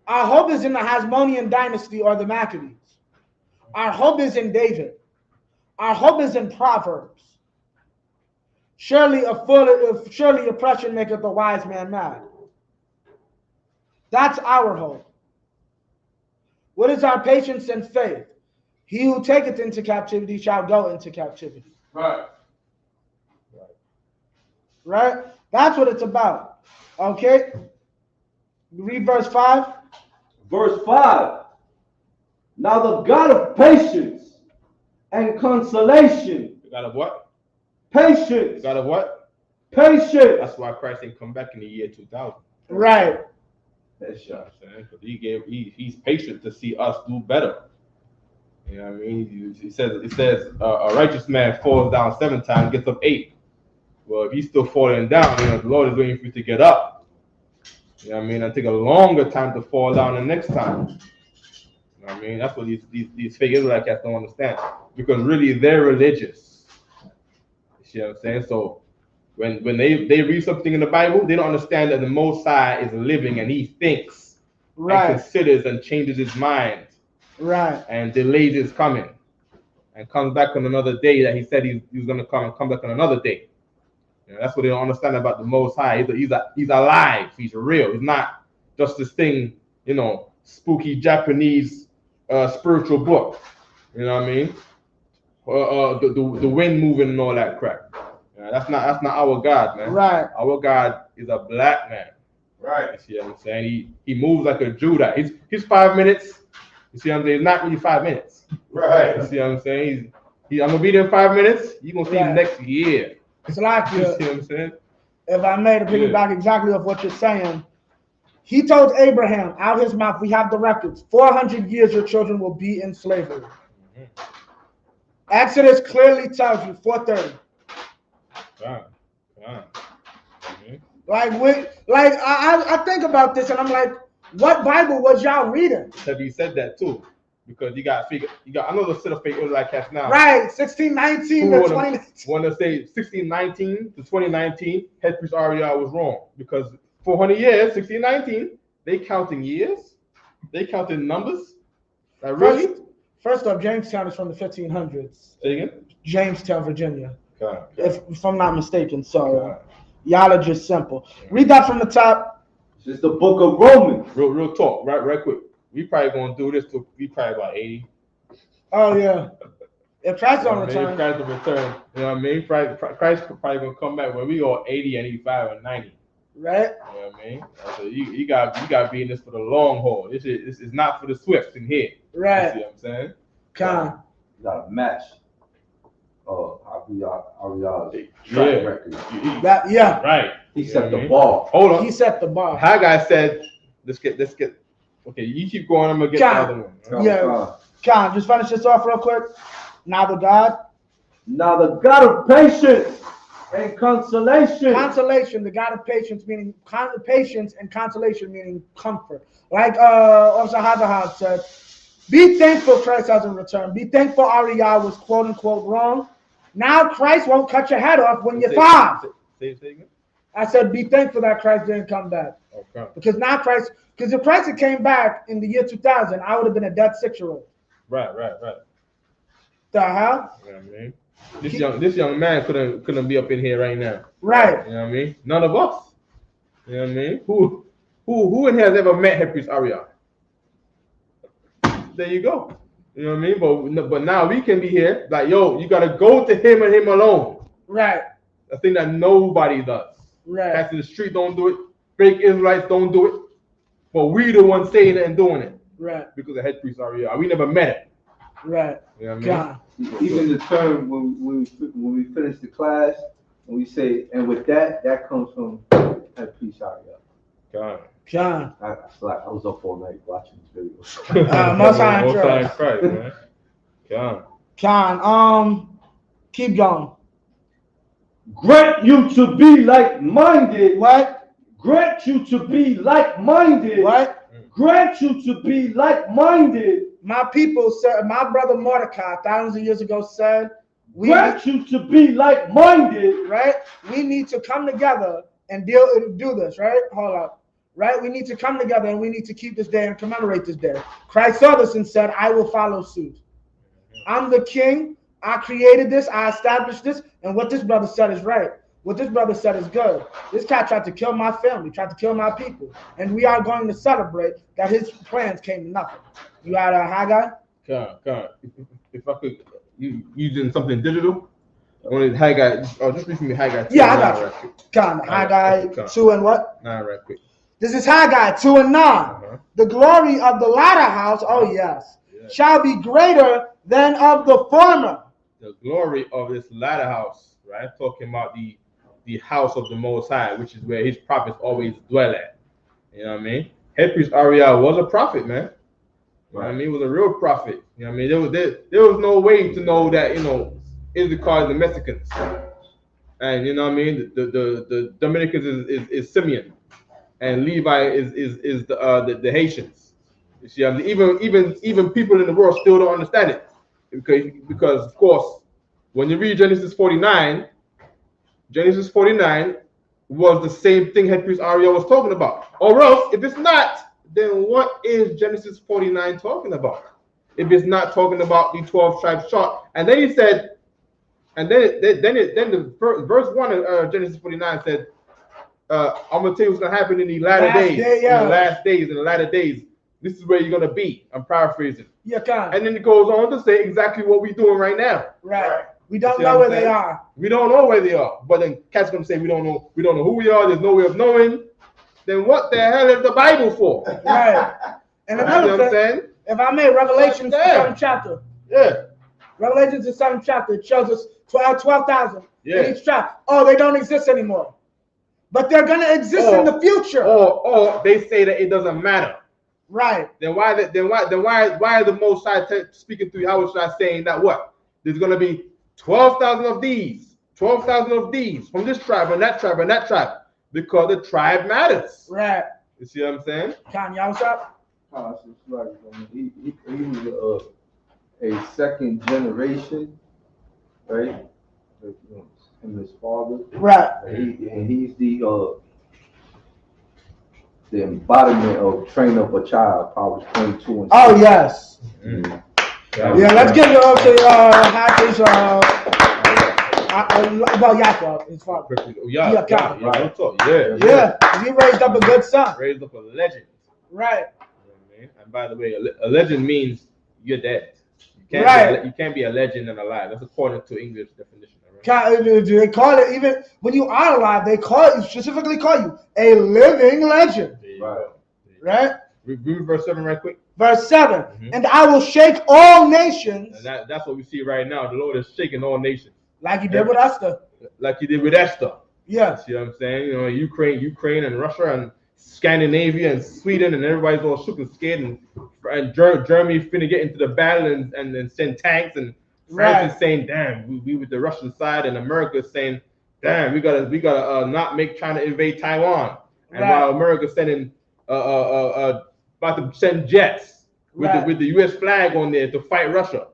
Our hope is in the Hasmonean dynasty or the Maccabees. Our hope is in David. Our hope is in Proverbs. Surely oppression maketh the wise man mad. That's our hope. What is our patience and faith? He who taketh into captivity shall go into captivity. Right. That's what it's about. Okay? Read verse 5. Verse 5. Now the God of patience and consolation. The God of what? patience. God of what? Patience. That's why Christ didn't come back in the year 2000. Right. That's You know right. what I'm saying? 'Cause he's patient to see us do better. You know what I mean? It says a righteous man falls down 7 times, gets up 8. Well, if he's still falling down, the Lord is waiting for you to get up. You know what I mean? It'll take a longer time to fall down the next time. You know what I mean? That's what these fake Israelite cats don't understand. Because really, they're religious. You see what I'm saying? So when they read something in the Bible, they don't understand that the Most High is living and he thinks and considers and changes his mind and delays his coming and comes back on another day that he said he was going to come back on another day. You know, that's what they don't understand about the Most High. He's alive. He's real. He's not just this thing, spooky Japanese spiritual book. You know what I mean? The wind moving and all that crap. That's not our God, man. Right. Our God is a black man. Right. You see what I'm saying? He moves like a Judah. He's 5 minutes. You see what I'm saying? It's not really 5 minutes. Right. You see what I'm saying? I'm gonna be there in 5 minutes. You're gonna see him next year. It's like You see what I'm saying? if I may to piggyback exactly off what you're saying, he told Abraham out his mouth, we have the records, 400 years your children will be in slavery. Mm-hmm. Exodus clearly tells you 430. Mm-hmm. I think about this and I'm like, what Bible was y'all reading? Have you said that too? Because you got another set of fake Israelite cats now. Right, 1619 to 2019. Want to say 1619 to 2019, head priest Ariel was wrong because 400 years, 1619, they counting years, they counting numbers. Like really? First off, Jamestown is from the 1500s. Say again? Jamestown, Virginia. God. If I'm not mistaken. So y'all are just simple. Read that from the top. This is the book of Romans. Real talk, right quick. We probably gonna do this till we probably about 80. Oh yeah. If Christ don't return. If Christ don't return, you know what I mean? Christ probably gonna come back when we all 80 and 85 and 90. Right. You know what I mean? So you got to be in this for the long haul. This is not for the swifts in here. Right. You see what I'm saying? You got to match. Ariel's track record. Right. He set the bar. Hold on. He set the bar. Haggai said, let's get. Okay, you keep going. I'm gonna get the other one. Yeah. Just finish this off real quick. Now the God of patience and consolation. Consolation, the God of patience, meaning patience, and consolation, meaning comfort. Like Officer Hazahad said, be thankful Christ hasn't returned. Be thankful Ariel was quote unquote wrong. Now Christ won't cut your head off when you're 5. Say again? I said, be thankful that Christ didn't come back. Okay. Because if Christ had came back in the year 2000, I would have been a dead 6-year-old. Right. The hell? You know what I mean? This young man couldn't be up in here right now. Right. You know what I mean? None of us. You know what I mean? Who in here has ever met head priest Ariel? There you go. You know what I mean? But now we can be here. Like, yo, you gotta go to him and him alone. Right. A thing that nobody does. Right. Cats in the street don't do it. Fake Israelites don't do it. But we the ones saying it and doing it. Right. Because the head priest Ariel. We never met it. Right. You know what I mean? Even the term when we finish the class and we say, and with that comes from head priest Ariel. John. I was up all night watching these videos. Most High in Christ, man. Keep going. Grant you to be like-minded. What? Grant you to be like-minded. What? Grant you to be like-minded. My people said, my brother Mordecai, thousands of years ago said, grant you to be like-minded. Right? We need to come together and do this, right? Hold up. Right? We need to come together and we need to keep this day and commemorate this day. Christ saw this and said, I will follow suit. I'm the king. I created this. I established this. And what this brother said is right. What this brother said is good. This cat tried to kill my family, tried to kill my people. And we are going to celebrate that his plans came to nothing. You got a Haggai? God. If I could, you using something digital? Only Haggai. Just read me Haggai. Yeah, I got you. Haggai 2 and what? 9 right quick. This is Haggai 2 and 9. The glory of the latter house, shall be greater than of the former. The glory of this latter house. right? Talking about the house of the Most High, which is where his prophets always dwell at. You know what I mean? Head priest Ariel was a prophet, man. You know what I mean? He was a real prophet. You know what I mean? There was no way to know that, Issachar is the Mexicans. And you know what I mean? The Dominicans is Simeon. And Levi is the Haitians. You see, I mean, even people in the world still don't understand it. Because of course, when you read Genesis 49 was the same thing head priest Ariel was talking about. Or else, if it's not, then what is Genesis 49 talking about? If it's not talking about the 12 tribes chart. And then he said, and then the verse 1 of Genesis 49 said, I'm gonna tell you what's gonna happen in the latter days. In the last days, in the latter days. This is where you're gonna be. I'm paraphrasing. Yeah, kind. And then it goes on to say exactly what we're doing right now. Right. We don't know where they are. We don't know where they are. But then cat's gonna say we don't know who we are, there's no way of knowing. Then what the hell is the Bible for? Right. And another thing, if I may, Revelations the 7th chapter. Yeah. Revelations the 7th chapter, it shows us 12,000 in each tribe. Oh, they don't exist anymore. But they're gonna exist in the future. Or they say that it doesn't matter. Right. Then why is the Most High speaking through Yahushua saying that what? There's gonna be 12,000 of these, 12,000 of these from this tribe and that tribe and that tribe, because the tribe matters. Right. You see what I'm saying? Kanye, what's up? He was a second generation, right? Him and his father. Right. And he's the embodiment of train up a child, Proverbs 22 and 6. Oh yes. Mm-hmm. Yeah, let's get it up to Hafiz about Yaakov, his father. Yeah. He raised up a good son. Raised up a legend. Right. You know what I mean? And by the way, a legend means you're dead. You can't be a legend and alive. That's according to English definition. Right? They call it, even when you are alive, they specifically call you a living legend. Right? Read verse 7 right quick. Verse 7. Mm-hmm. And I will shake all nations. And that's what we see right now. The Lord is shaking all nations. Like he did with Esther. Like he did with Esther. Yeah. See what I'm saying? Ukraine and Russia and Scandinavia and Sweden and everybody's all shook and scared, and Germany finna get into the battle and then send tanks, and France is saying, damn, we with the Russian side, and America is saying, damn, we gotta not make China invade Taiwan. And while America's sending about to send jets with the US flag on there to fight Russia.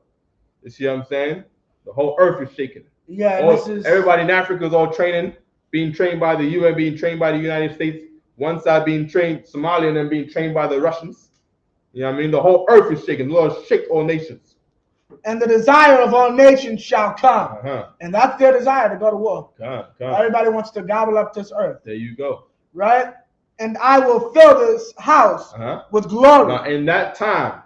You see what I'm saying? The whole earth is shaking. Yeah, everybody in Africa is all being trained by the UN, being trained by the United States. One side being trained, Somalia, and then being trained by the Russians. You know what I mean? The whole earth is shaking. The Lord shake all nations. And the desire of all nations shall come. And that's their desire, to go to war. Come. Everybody wants to gobble up this earth. There you go. Right? And I will fill this house with glory. Now, in that time,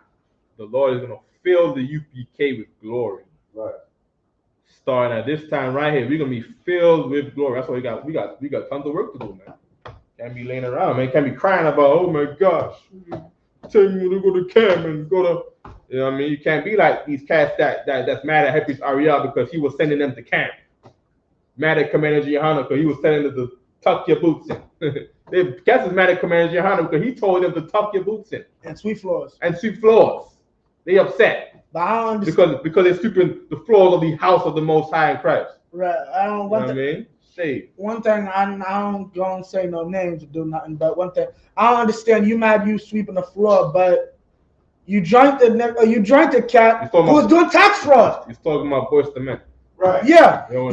the Lord is going to fill the UPK with glory. Right. Starting at this time right here, we're going to be filled with glory. That's why we got tons of work to do, man. Can't be laying around, man. Can't be crying about, oh my gosh, tell me to go to camp and go to, you know what I mean? You can't be like these cats that's mad at head priest Ariel because he was sending them to camp. Mad at Commander Gihanna because he was telling them to tuck your boots in. The cats is mad at Commander Gihanna because he told them to tuck your boots in. And sweep floors. They upset. But I don't understand. Because they're sweeping the floors of the house of the Most High in Christ. Right. I don't know what I mean? One thing, I don't go and say no names or do nothing, but one thing, I don't understand, you mad you sweeping the floor, but you joined the cat who was doing tax fraud. He's talking about Boyz II Men. Right. Yeah. Don't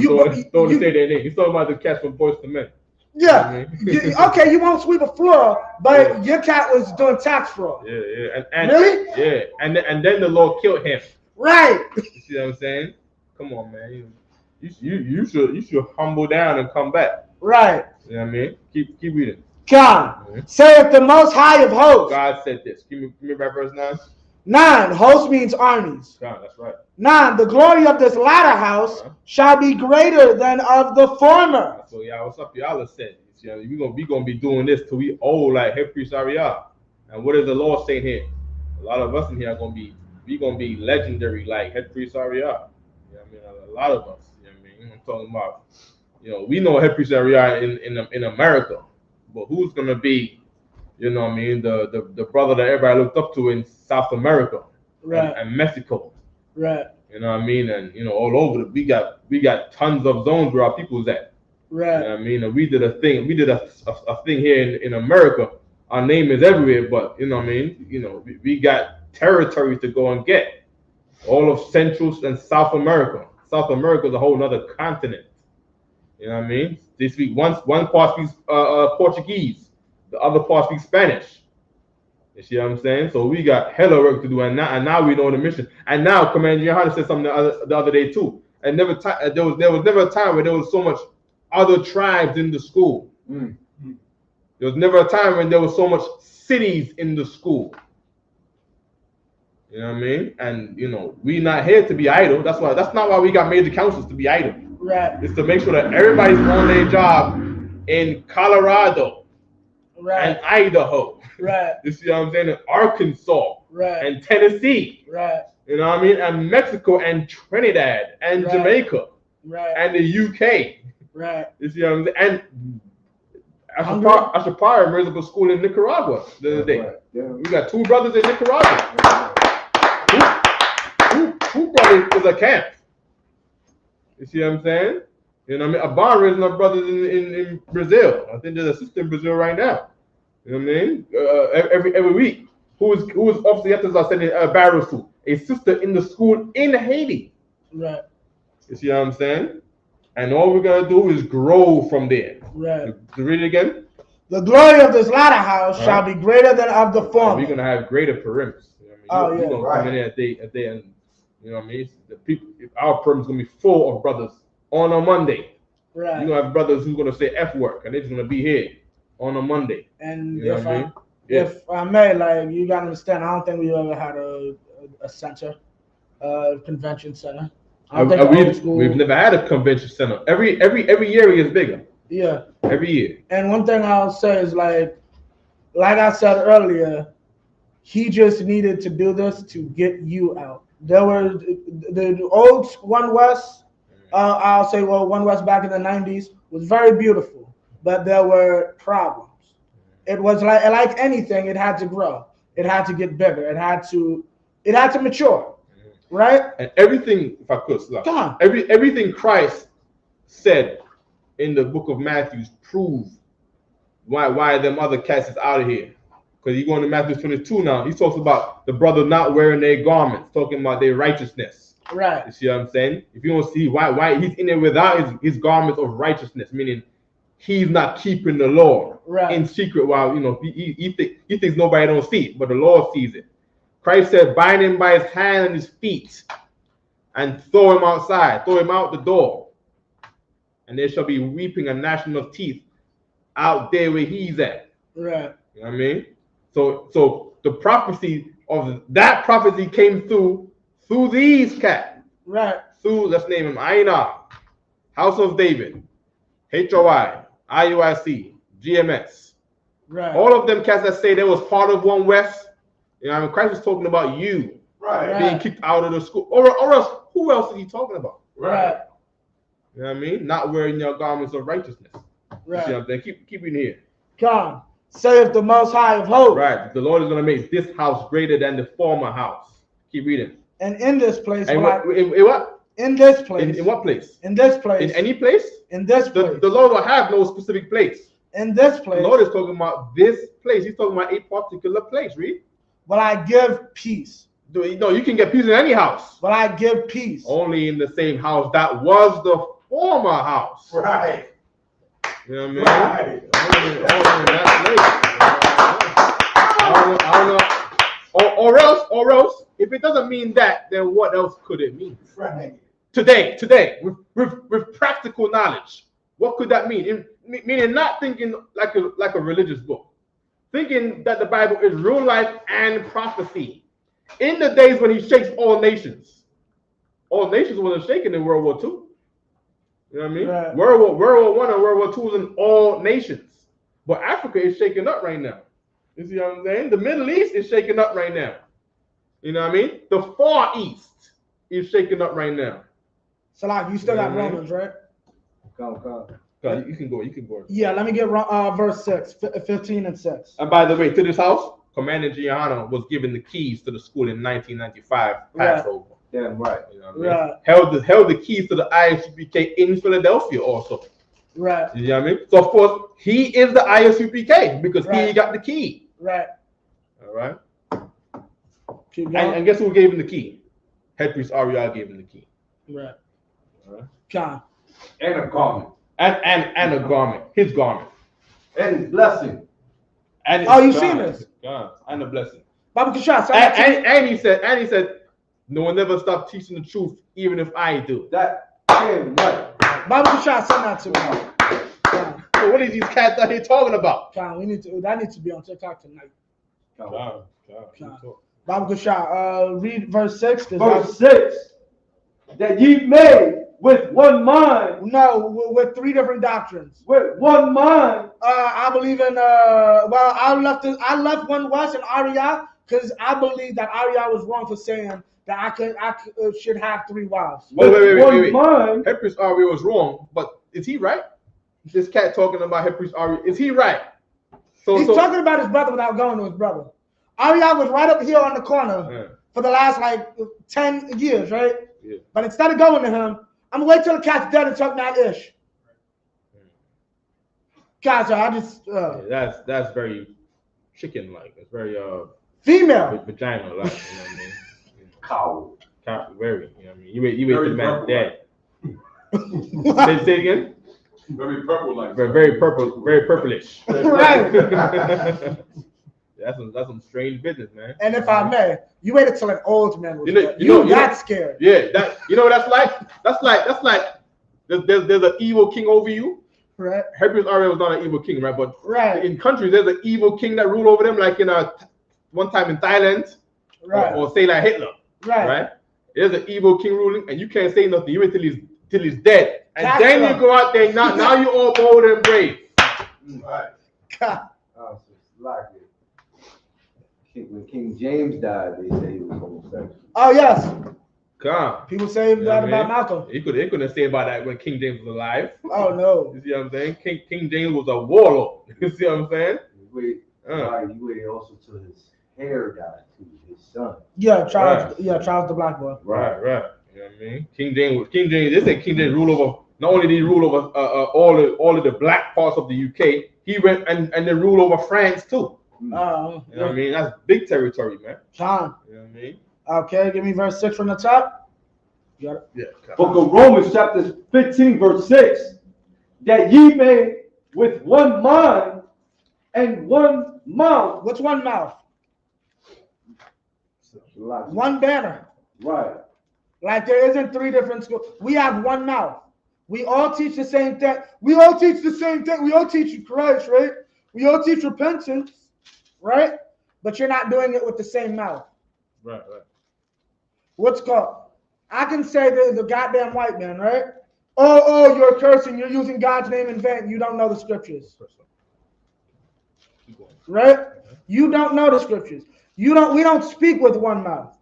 say their name. He's talking about the cats from Boyz II Men. Yeah. You know okay, you won't sweep a floor, but your cat was doing tax fraud. Yeah. And really? Yeah. And then the Lord killed him. Right. You see what I'm saying? Come on, man. You should humble down and come back. Right. You know what I mean? Keep reading. God, saith the Most High of hosts. God said this. Give me back verse 9. 9, host means armies. God, that's right. 9, the glory of this latter house shall be greater than of the former. So what's up? Y'all said, we gonna be doing this till we old like head priest Ariel. And what is the Lord saying here? A lot of us in here are gonna be legendary like head priest Ariel. You know what I mean? A lot of us. You know what I mean? talking about, we know head priest area in America, but who's gonna be, the brother that everybody looked up to in South America, Right. and Mexico, Right. you know what I mean, and all over we got tons of zones where our people's at, Right. you know what I mean, and we did a thing here in America. Our name is everywhere, but you know what I mean, we got territories to go and get. All of Central and South America. South America is a whole other continent. You know what I mean? They speak one part speaks Portuguese, the other part speaks Spanish. You see what I'm saying? So we got hella work to do, and now we know the mission. And now, Commander Johannes said something the other day too. And there was never a time where there was so much other tribes in the school. Mm. There was never a time when there was so much cities in the school. You know what I mean? And we not here to be idle. That's not why we got major councils, to be idle. Right. It's to make sure that everybody's on their job in Colorado, Right. and Idaho. Right. You see what I'm saying? In Arkansas, Right. and Tennessee. Right. You know what I mean? And Mexico and Trinidad and Right. Jamaica Right. and the UK. Right. You see what I'm saying? And Ashapara Musical School in Nicaragua the other day. Right. Yeah. We got 2 brothers in Nicaragua. Two brothers is a camp. You see what I'm saying? You know what I mean? Aban raising up brothers in Brazil. I think there's a sister in Brazil right now. You know what I mean? Every week. Who is obviously after I sending barrels to? A sister in the school in Haiti. Right. You see what I'm saying? And all we're gonna do is grow from there. Right. To read it again. The glory of this latter house shall be greater than of the former. We're gonna have greater perimeters. You know what I mean? You're gonna come in there at day, and you know what I mean? The people, our perimeter's gonna be full of brothers on a Monday. Right. You're gonna have brothers who's gonna say F work, and they're just gonna be here on a Monday. And You know if what I I, mean? Yeah. if I may, like, you gotta understand, I don't think we ever had a center, convention center. I don't think old school. We've never had a convention center. Every year it gets bigger. Yeah. Every year. And one thing I'll say is like I said earlier, he just needed to do this to get you out. There were the old One West. I'll say, well, One West back in the 90s was very beautiful, but there were problems. It was like anything, it had to grow. It had to get bigger. It had to mature, right? And everything, if I could, Come on. everything Christ said in the book of Matthew prove why them other cats is out of here. Because you go into Matthew 22 now, he talks about the brother not wearing their garments, talking about their righteousness. Right. You see what I'm saying? If you don't see why he's in there without his garments of righteousness, meaning he's not keeping the law in secret while he thinks nobody don't see it, but the Lord sees it. Christ said, bind him by his hand and his feet and throw him outside, throw him out the door. And there shall be weeping and gnashing of teeth out there where he's at. Right. You know what I mean? So the prophecy of that prophecy came through these cats. Right. Through, let's name him, Aina, House of David, HOI, IUIC, GMS. Right. All of them cats that say they was part of One West. You know what I mean? Christ was talking about you being kicked out of the school. Or else, who else is he talking about? Right. You know what I mean? Not wearing your garments of righteousness. Right. You see what I'm saying? Keep it here. Come, saith the Most High of hosts. Right. The Lord is going to make this house greater than the former house. Keep reading. And in this place, And in what? In this place. In what place? In this place. In any place? In this place. The Lord will have no specific place. In this place. The Lord is talking about this place. He's talking about a particular place. Read. Will I give peace? No, you can get peace in any house. Will I give peace? Only in the same house that was the former house. Right. You know what I mean? Right. Only in that place. I don't know. Or else, if it doesn't mean that, then what else could it mean? Right. Today, with practical knowledge, what could that mean? Meaning not thinking like a religious book, thinking that the Bible is real life and prophecy. In the days when he shakes all nations wasn't shaken in World War II. You know what I mean? Right. World War I and World War II was in all nations, but Africa is shaking up right now. You see what I'm saying? The Middle East is shaking up right now. You know what I mean? The Far East is shaking up right now. So like you still got Romans, right? Come. You can go. Yeah, let me get verse 6, 15 and 6. And by the way, to this house, Commander Gianna was given the keys to the school in 1995 Passover. Damn right. You know what I mean? Held the keys to the ISUPK in Philadelphia also. Right. You know what I mean? So of course he is the ISUPK because he got the key. Right. All right. Keep going. And guess who gave him the key? Head priest Ariel gave him the key. Right. All right. Con. And a garment. And a garment, his garment. And his blessing. And you seen this? God, and a blessing. Baba Kashad, And he said, no one never stop teaching the truth, even if I do. That damn right. Baba Kashad, send that to me. So what are these cats out here talking about? Con, that needs to be on TikTok tonight. God. Baba Kashad, read verse 6. Verse 6. That ye may with one mind. No, with three different doctrines. With one mind. I believe in I left one West and Arya because I believe that Arya was wrong for saying that I should have 3 wives. Wait. Head priest Arya was wrong, but is he right? This cat talking about Head priest Arya, is he right? He's talking about his brother without going to his brother. Arya was right up here on the corner for the last 10 years, right? Yeah. But instead of going to him, I'm gonna wait till the cat's dead and talk that ish. Guys, I just that's very chicken like. It's very female. Vagina like, you know what I mean? Cow. Very, you know what I mean? You wait till the man's dead. Say it again. Very purple like. Very purple, very purplish. Right. That's some strange business, man. And if I may, you waited till an old man was you got scared. Yeah, what that's like? That's like there's an evil king over you. Right. Head priest Arya was not an evil king, right? But right. in countries there's an evil king that ruled over them, like in one time in Thailand. Right. Or say like Hitler. Right. There's an evil king ruling, and you can't say nothing. You wait till he's dead. And then you go out there, now you all bold and brave. Right. When King James died, they say he was homosexual. Oh yes. God. People say that about Malcolm. They couldn't say about that when King James was alive. Oh no. You see what I'm saying? King James was a warlord. You see what I'm saying? You wait also till his hair died too, his son. Yeah, Charles. Right. Yeah, Charles the Black Boy. Right. You know what I mean? King James. They say King James ruled over. Not only did he rule over all of the black parts of the UK, he went and they ruled over France too. You know what I mean? That's big territory, man. John. You know what I mean? Okay, give me verse 6 from the top. You got it? Yeah. Book of Romans, chapter 15, verse 6. That ye may with one mind and one mouth. What's one mouth? One banner. Right. Like there isn't 3 different schools. We have one mouth. We all teach the same thing. We all teach the same thing. We all teach Christ, right? We all teach repentance, right? But you're not doing it with the same mouth. Right. What's called? I can say the goddamn white man, right? Oh, you're cursing. You're using God's name in vain. You don't know the scriptures. Right? You don't know the scriptures. We don't speak with one mouth.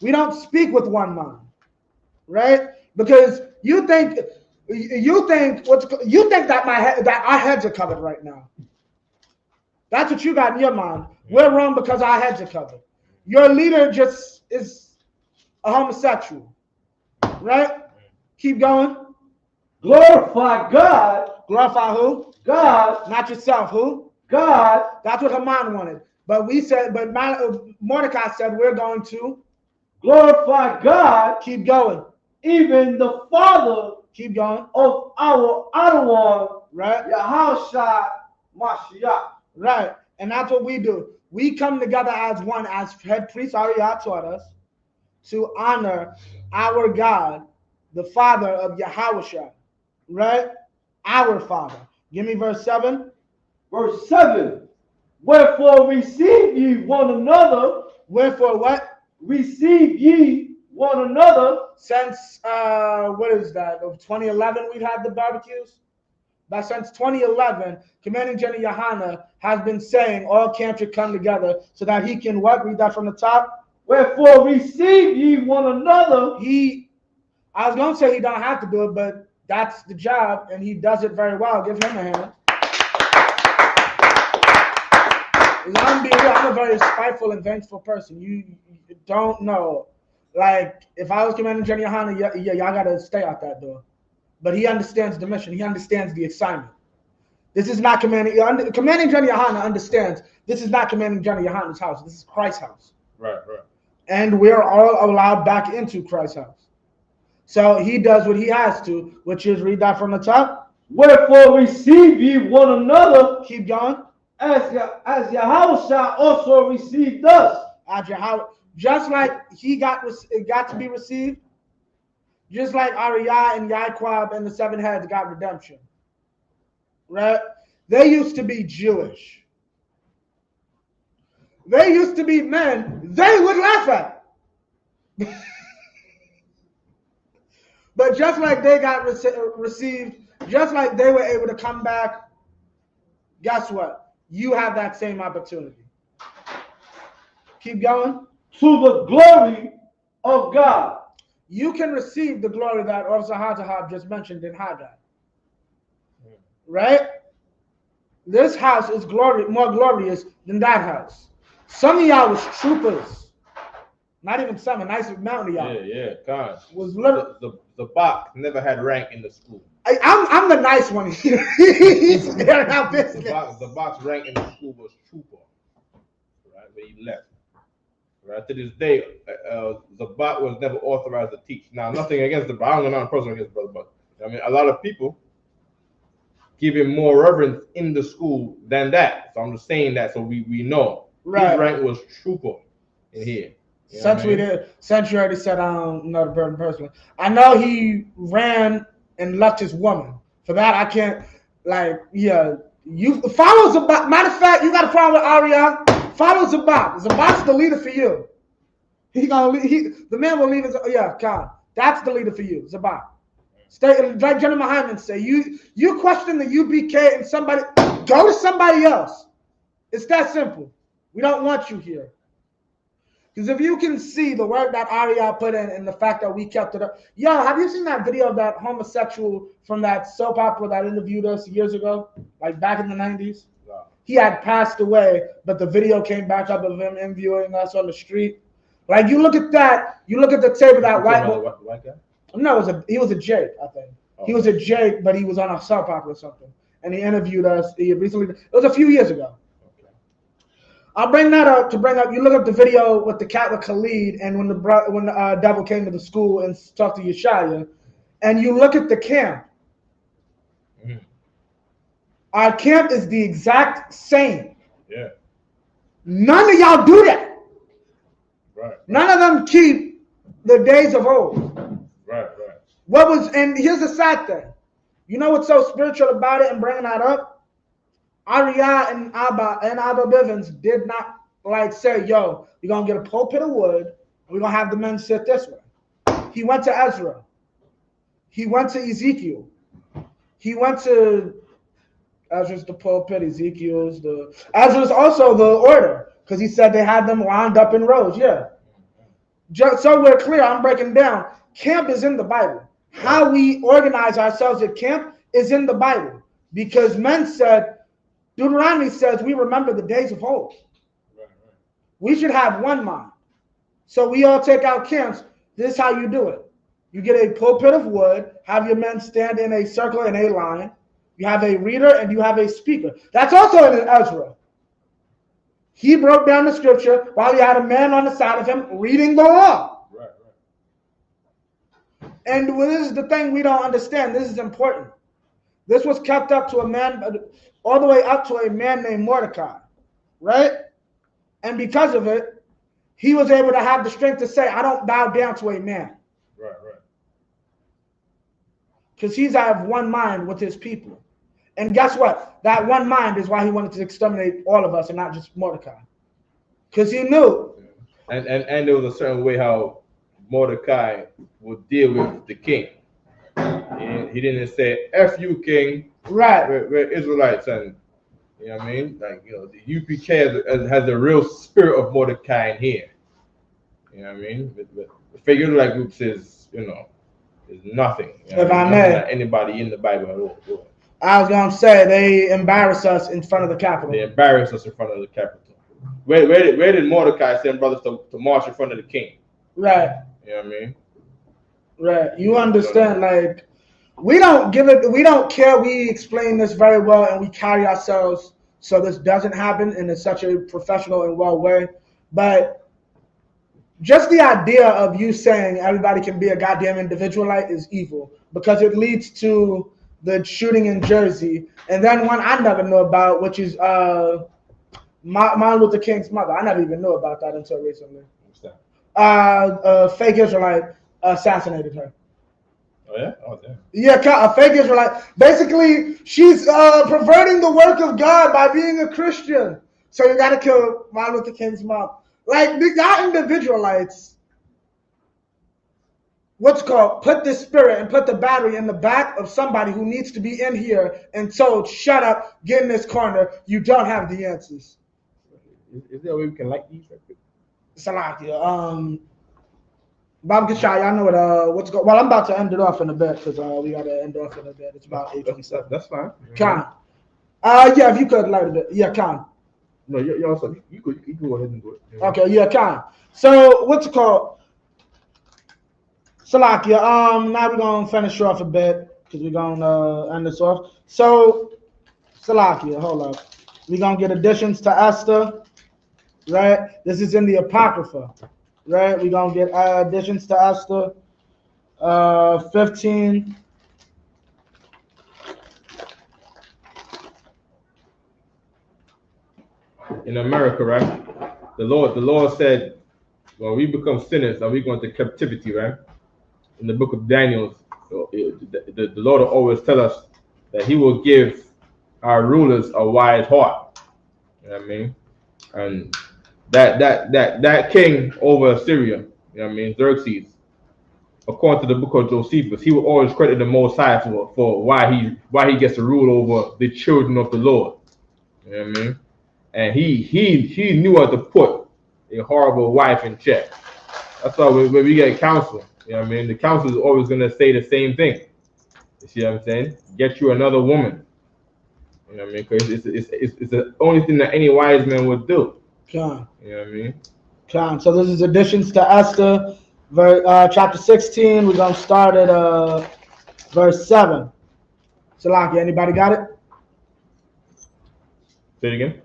We don't speak with one mind. Right? Because you think that our heads are covered right now. That's what you got in your mind. We're wrong because our heads are covered. Your leader just is a homosexual. Right? Keep going. Glorify God. Glorify who? God. Not yourself. Who? God. That's what Haman wanted. But Mordecai said we're going to glorify God. Keep going. Even the Father. Keep going. Of our other one. Right? Yahushua Mashiach. Right. And that's what we do. We come together as one, as head priest Ariah taught us, to honor our God, the Father of Yahushua. Right? Our Father. Give me verse 7. Verse 7. Wherefore receive ye one another. Wherefore what? Receive ye one another. Since, what is that? Of 2011 we've had the barbecues? But since 2011, Commanding General Yohana has been saying all camps should come together so that he can what? Read that from the top. Wherefore receive ye one another. I was going to say he don't have to do it, but That's the job, and he does it very well. Give him a hand. I'm being real. I'm a very spiteful and vengeful person. You don't know. Like, if I was Commander General Yohana, y'all gotta stay out that door. But he understands the mission. He understands the assignment. This is not Commanding General Yohana understands this is not Commanding General Yohana's house. This is Christ's house. Right. And we're all allowed back into Christ's house. So he does what he has to, which is read that from the top. Wherefore receive ye one another. Keep going. As Yahushua also received us. Just like he got to be received, just like Ariyah and Yaquab and the seven heads got redemption. Right? They used to be Jewish. They used to be men they would laugh at. But just like they got received, just like they were able to come back, guess what? You have that same opportunity. Keep going. To the glory of God. You can receive the glory that Officer Hatahab just mentioned in Haggai. Right? This house is more glorious than that house. Some of y'all was troopers. Not even some, a nice amount of y'all. Yeah, God. Was literally the box never had rank in the school. I'm the nice one here. He's staring out business. The box rank in the school was trooper. Right, when he left. Right, to this day, Zabak was never authorized to teach. Now, nothing against the Zabak. I don't know personally against the brother, but I mean, a lot of people give him more reverence in the school than that. So I'm just saying that so we know. Right. His rank was trooper in here. You Since you already said I don't know the brother personally. I know he ran and left his woman. For that, I can't, you follow Zabak. Matter of fact, you got a problem with Arya. Follow Zabak. Zabak's the leader for you. The man will leave his, God. That's the leader for you, Zabak. Stay, like General Muhammad say, you question the UBK and somebody, go to somebody else. It's that simple. We don't want you here. Because if you can see the work that Arya put in and the fact that we kept it up. Yo, have you seen that video of that homosexual from that soap opera that interviewed us years ago? Like back in the 90s? No. He had passed away, but the video came back up of him interviewing us on the street. Like, you look at that, you look at the tape of that white guy? No, he was a Jake, I think. Oh. He was a Jake, but he was on a soap opera or something. And he interviewed us. It was a few years ago. I'll bring that up you look up the video with the cat with Khalid and when the devil came to the school and talked to Yeshaya, and you look at the camp. Mm-hmm. Our camp is the exact same. Yeah. None of y'all do that. Right. None of them keep the days of old. Right. And here's the sad thing. You know what's so spiritual about it and bringing that up? Arya and Abba Bivens did not say, yo, we're going to get a pulpit of wood and we're going to have the men sit this way. He went to Ezra. He went to Ezekiel. He went to Ezra's the pulpit, Ezra's also the order because he said they had them wound up in rows. Yeah. Just so we're clear, I'm breaking down. Camp is in the Bible. How we organize ourselves at camp is in the Bible because men said, Deuteronomy says we remember the days of old. Right. We should have one mind. So we all take out camps. This is how you do it. You get a pulpit of wood, have your men stand in a circle in a line. You have a reader and you have a speaker. That's also in Ezra. He broke down the scripture while he had a man on the side of him reading the law. Right. And this is the thing we don't understand. This is important. This was kept up to a man, all the way up to a man named Mordecai, right? And because of it, he was able to have the strength to say, I don't bow down to a man. Right. Because he's out of one mind with his people. And guess what? That one mind is why he wanted to exterminate all of us and not just Mordecai. Because he knew. And there was a certain way how Mordecai would deal with the king. He didn't say, F you, king. Right. We're Israelites. And, you know what I mean? The UPK has the real spirit of Mordecai in here. You know what I mean? The figure like group says, is nothing. If I nothing may. that anybody in the Bible at all. I was gonna say they embarrass us in front of the Capitol. They embarrass us in front of the Capitol. Where did Mordecai send brothers to march in front of the king? Right. You know what I mean? Right. You understand, like, we don't care. We explain this very well and we carry ourselves so this doesn't happen in such a professional and well way. But just the idea of you saying everybody can be a goddamn individualite is evil, because it leads to the shooting in Jersey, and then one I never knew about, which is Martin Luther King's mother. I never even knew about that until recently. What's that? A fake Israelite assassinated her. Oh yeah? Oh damn. Yeah, a fake Israelite. Basically, she's perverting the work of God by being a Christian. So you got to kill Martin Luther King's mom. Like, y'all individualites, what's called, put the spirit and put the battery in the back of somebody who needs to be in here and told, shut up, get in this corner. You don't have the answers. Is there a way we can like these? Salakia. Bob Gashai, y'all know what what's going. Well, I'm about to end it off in a bit because we gotta end off in a bit. It's about 8:27. That's fine. Khan. Yeah, if you could light a bit. Yeah, Khan. No, you also you could go ahead and do it. Yeah. Okay, yeah, Khan. So what's it called? Salakia. Now we're gonna finish off a bit because we're gonna end this off. So Salakia, hold up. We're gonna get additions to Esther. Right? This is in the Apocrypha. Right? We're going to get additions to Esther 15. In America, right? The Lord said, when we become sinners, are we going to captivity, right? In the book of Daniel, the Lord will always tell us that he will give our rulers a wise heart. You know what I mean? And that king over Assyria, you know what I mean, Xerxes, according to the book of Josephus, he will always credit the Most High for why he gets to rule over the children of the Lord. You know what I mean? And he knew how to put a horrible wife in check. That's why when we get counsel, you know what I mean, the counsel is always gonna say the same thing. You see what I'm saying? Get you another woman. You know what I mean? Because it's the only thing that any wise man would do. Khan. You know what I mean? Khan. So this is additions to Esther, chapter 16. We're going to start at verse 7. Salaki, anybody got it? Say it again.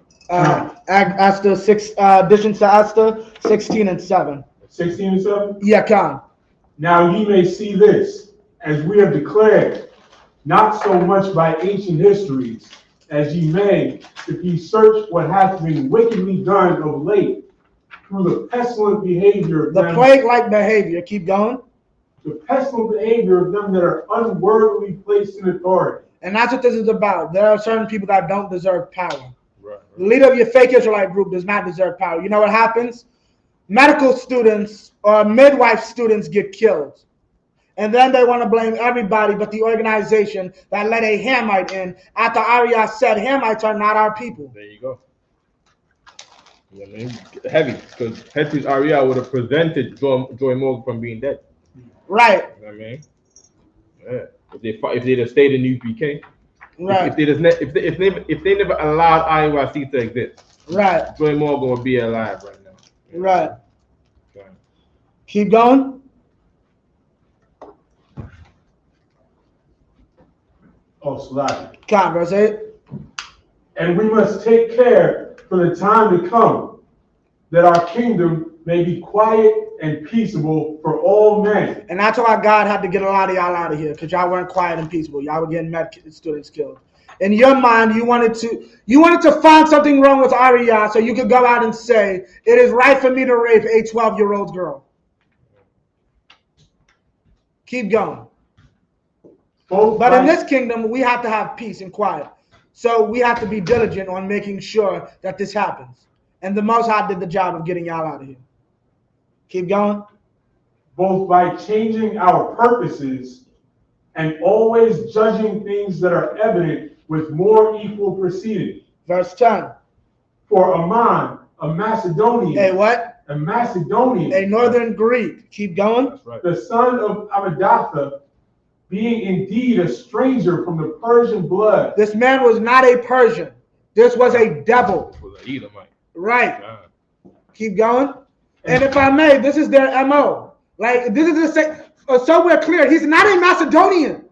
Esther 6, additions to Esther 16 and 7. 16 and 7? Yeah, Khan. Now ye may see this, as we have declared, not so much by ancient histories, as ye may, if ye search what hath been wickedly done of late, through the pestilent behavior of the them, plague-like behavior. Keep going. the pestilent behavior of them that are unworthily placed in authority. And that's what this is about. There are certain people that don't deserve power. Right. The leader of your fake Israelite group does not deserve power. You know what happens? Medical students or midwife students get killed. And then they want to blame everybody but the organization that let a Hamite in after Arya said Hamites are not our people. There you go. You know what I mean? Heavy, because Hetty's Arya would have prevented Joy Morgan from being dead. Right. You know what I mean? Yeah. If they'd have stayed in UPK, Right. if they never allowed IUIC to exist, Right. Joy Morgan would be alive right now. Right. Okay. Keep going. Oh, Slack. Come, verse 8. And we must take care for the time to come, that our kingdom may be quiet and peaceable for all men. And that's why God had to get a lot of y'all out of here, because y'all weren't quiet and peaceable. Y'all were getting med students killed. In your mind, you wanted to find something wrong with Arya so you could go out and say, it is right for me to rape a 12-year-old girl. Keep going. But in this kingdom, we have to have peace and quiet. So we have to be diligent on making sure that this happens. And the Most High did the job of getting y'all out of here. Keep going. Both by changing our purposes and always judging things that are evident with more equal proceeding. Verse 10. For Ammon, a Macedonian. A what? A Macedonian. A northern Greek. Keep going. That's right. The son of Amidatha, being indeed a stranger from the Persian blood. This man was not a Persian. This was a devil. Was an Edomite. Right. God. Keep going. And if I may, this is their MO. Like, this is the same. So we're clear. He's not a Macedonian.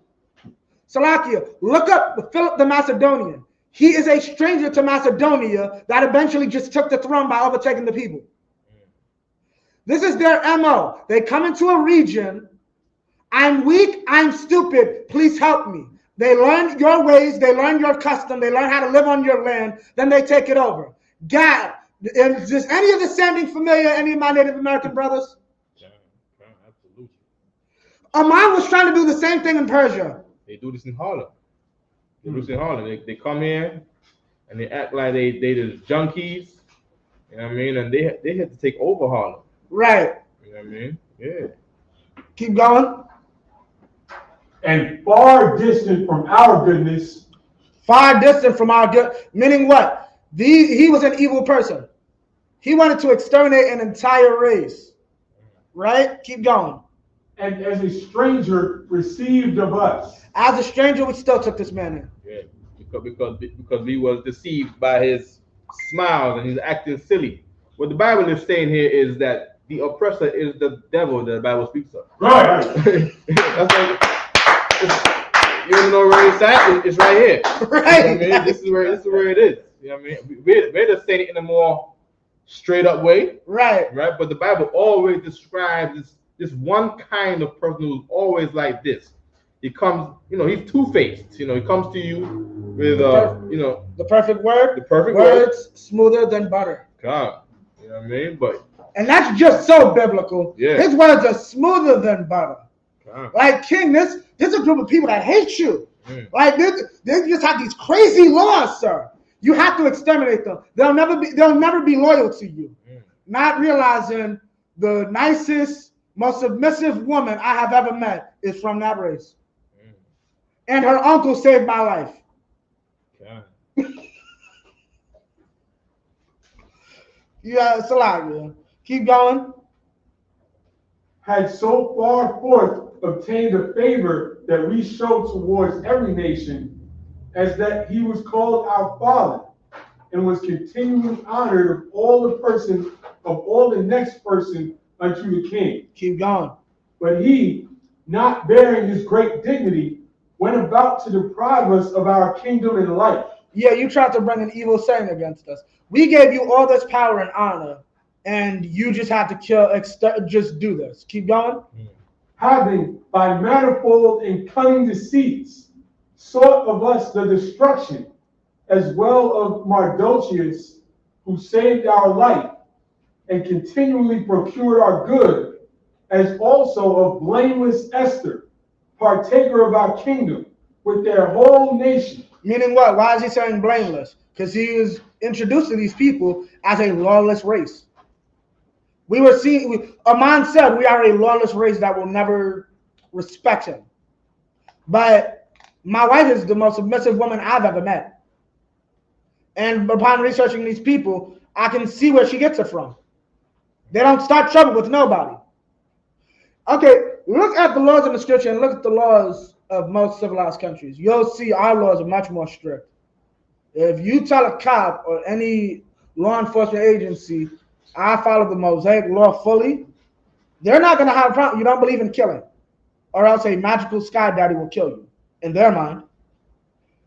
Salakia, look up Philip the Macedonian. He is a stranger to Macedonia that eventually just took the throne by overtaking the people. This is their MO. They come into a region. I'm weak. I'm stupid. Please help me. They learn your ways. They learn your custom. They learn how to live on your land. Then they take it over. God, is any of this sounding familiar? Any of my Native American brothers? Absolutely. Amman was trying to do the same thing in Persia. They do this in Harlem. They come in and they act like they just junkies. You know what I mean? And they had to take over Harlem. Right. You know what I mean? Yeah. Keep going. And far distant from our goodness. Far distant from our good. Meaning what? He was an evil person. He wanted to exterminate an entire race. Right? Keep going. And as a stranger received of us. As a stranger, we still took this man in. Yeah. Because we was deceived by his smiles and he's acting silly. What the Bible is saying here is that the oppressor is the devil that the Bible speaks of. Right. That's like, you don't know where it's at. It's right here. Right. You know what I mean? This is where it is. You know what I mean? We're just saying it in a more straight up way. Right. Right. But the Bible always describes this one kind of person who's always like this. He comes, he's two-faced. He comes to you with the perfect word. The perfect words smoother than butter. God. You know what I mean? But and that's just so biblical. Yeah. His words are smoother than butter. God. Like King, there's a group of people that hate you. Like they just have these crazy laws, sir. You have to exterminate them. They'll never be loyal to you. Not realizing the nicest, most submissive woman I have ever met is from that race. And her uncle saved my life. God. Yeah, it's a lot, man. Keep going. Had so far forth obtained a favor that we show towards every nation, as that he was called our father, and was continually honored of all the next person unto the king. Keep going. But he, not bearing his great dignity, went about to deprive us of our kingdom and life. Yeah, you tried to bring an evil saying against us. We gave you all this power and honor, and you just had to just do this. Keep going. Having, by manifold and cunning deceits, sought of us the destruction, as well of Mardochus, who saved our life, and continually procured our good, as also of blameless Esther, partaker of our kingdom, with their whole nation. Meaning what? Why is he saying blameless? Because he is introduced to these people as a lawless race. Amman said we are a lawless race that will never respect him. But my wife is the most submissive woman I've ever met. And upon researching these people, I can see where she gets it from. They don't start trouble with nobody. Okay, look at the laws of the scripture and look at the laws of most civilized countries. You'll see our laws are much more strict. If you tell a cop or any law enforcement agency, I follow the Mosaic law fully, they're not going to have a problem. You don't believe in killing, or else a magical sky daddy will kill you, in their mind.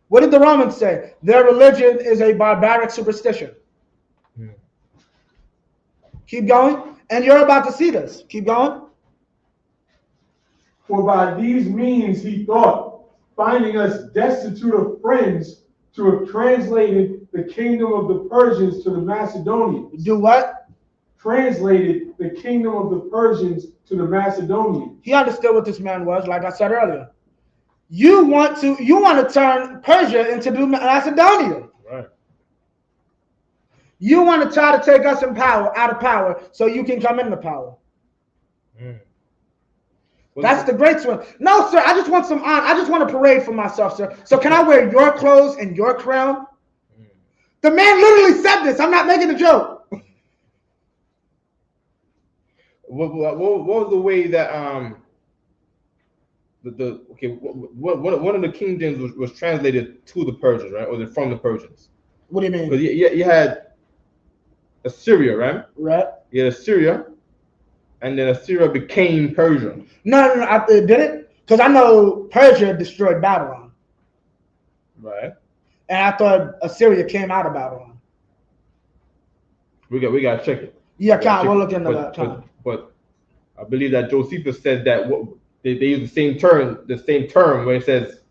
What did the Romans say? Their religion is a barbaric superstition. Keep going. And you're about to see this. Keep going. For by these means he thought, finding us destitute of friends, to have translated the kingdom of the Persians to the Macedonians. Do what? Translated the kingdom of the Persians to the Macedonians. He understood what this man was, like I said earlier. You want to turn Persia into Macedonia. Right. You want to try to take us out of power so you can come into power. That's the great one. No, sir, I just want some honor. I just want a parade for myself, sir. So can I wear your clothes and your crown? The man literally said this. I'm not making a joke. What was the way that okay, one of the King James was translated to the Persians, right, or from the Persians? What do you mean? Because you had Assyria, right? Right. You had Assyria, and then Assyria became Persia. No. Did it? Because I know Persia destroyed Babylon, Right. and I thought Assyria came out of Babylon. We got to check it. Yeah, Con, we'll look into that. But I believe that Josephus said that they use the same term where it says,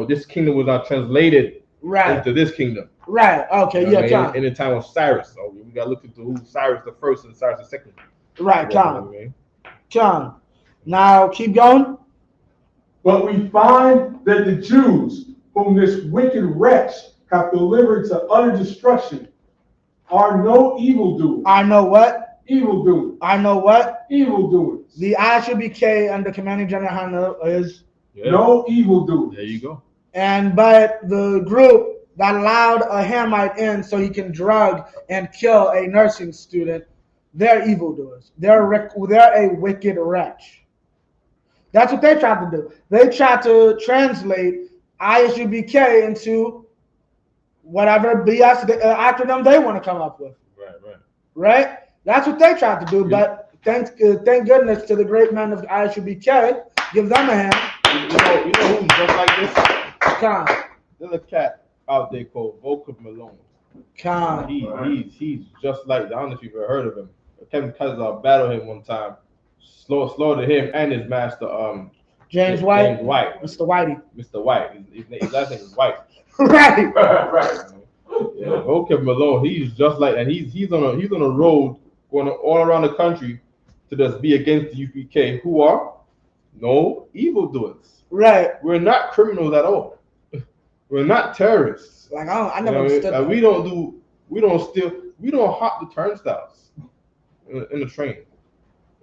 this kingdom was not translated into this kingdom. Right. Okay. Con. In the time of Cyrus, so we got to look into who Cyrus the first and Cyrus the second. Right, Con. Con. Now keep going. But we find that the Jews, whom this wicked wretch hath delivered to utter destruction, are no evildoers. I know what? Evildoers. I know what? Evildoers. The ISUBK under Commanding General Hanna is no evildoers. There you go. But the group that allowed a Hamite in so he can drug and kill a nursing student, they're evildoers. They're a wicked wretch. That's what they tried to do. They tried to translate ISUBK into whatever BS acronym they want to come up with. Right? That's what they tried to do. But thank goodness to the great men of ISUBK. Give them a hand. You know who's just like this? Con. There's a cat out there called Volker Malone. Con. He's just like, I don't know if you've ever heard of him. Kevin Kaiser battled him one time, slaughtered him and his master, James White. Mr. White. His last name is White. Right. Yeah, Volker Malone. He's just like, and he's on a road going all around the country to just be against the UPK, who are no evildoers. Right. We're not criminals at all. We're not terrorists. Like I never understood that. We don't steal. We don't hop the turnstiles in the train.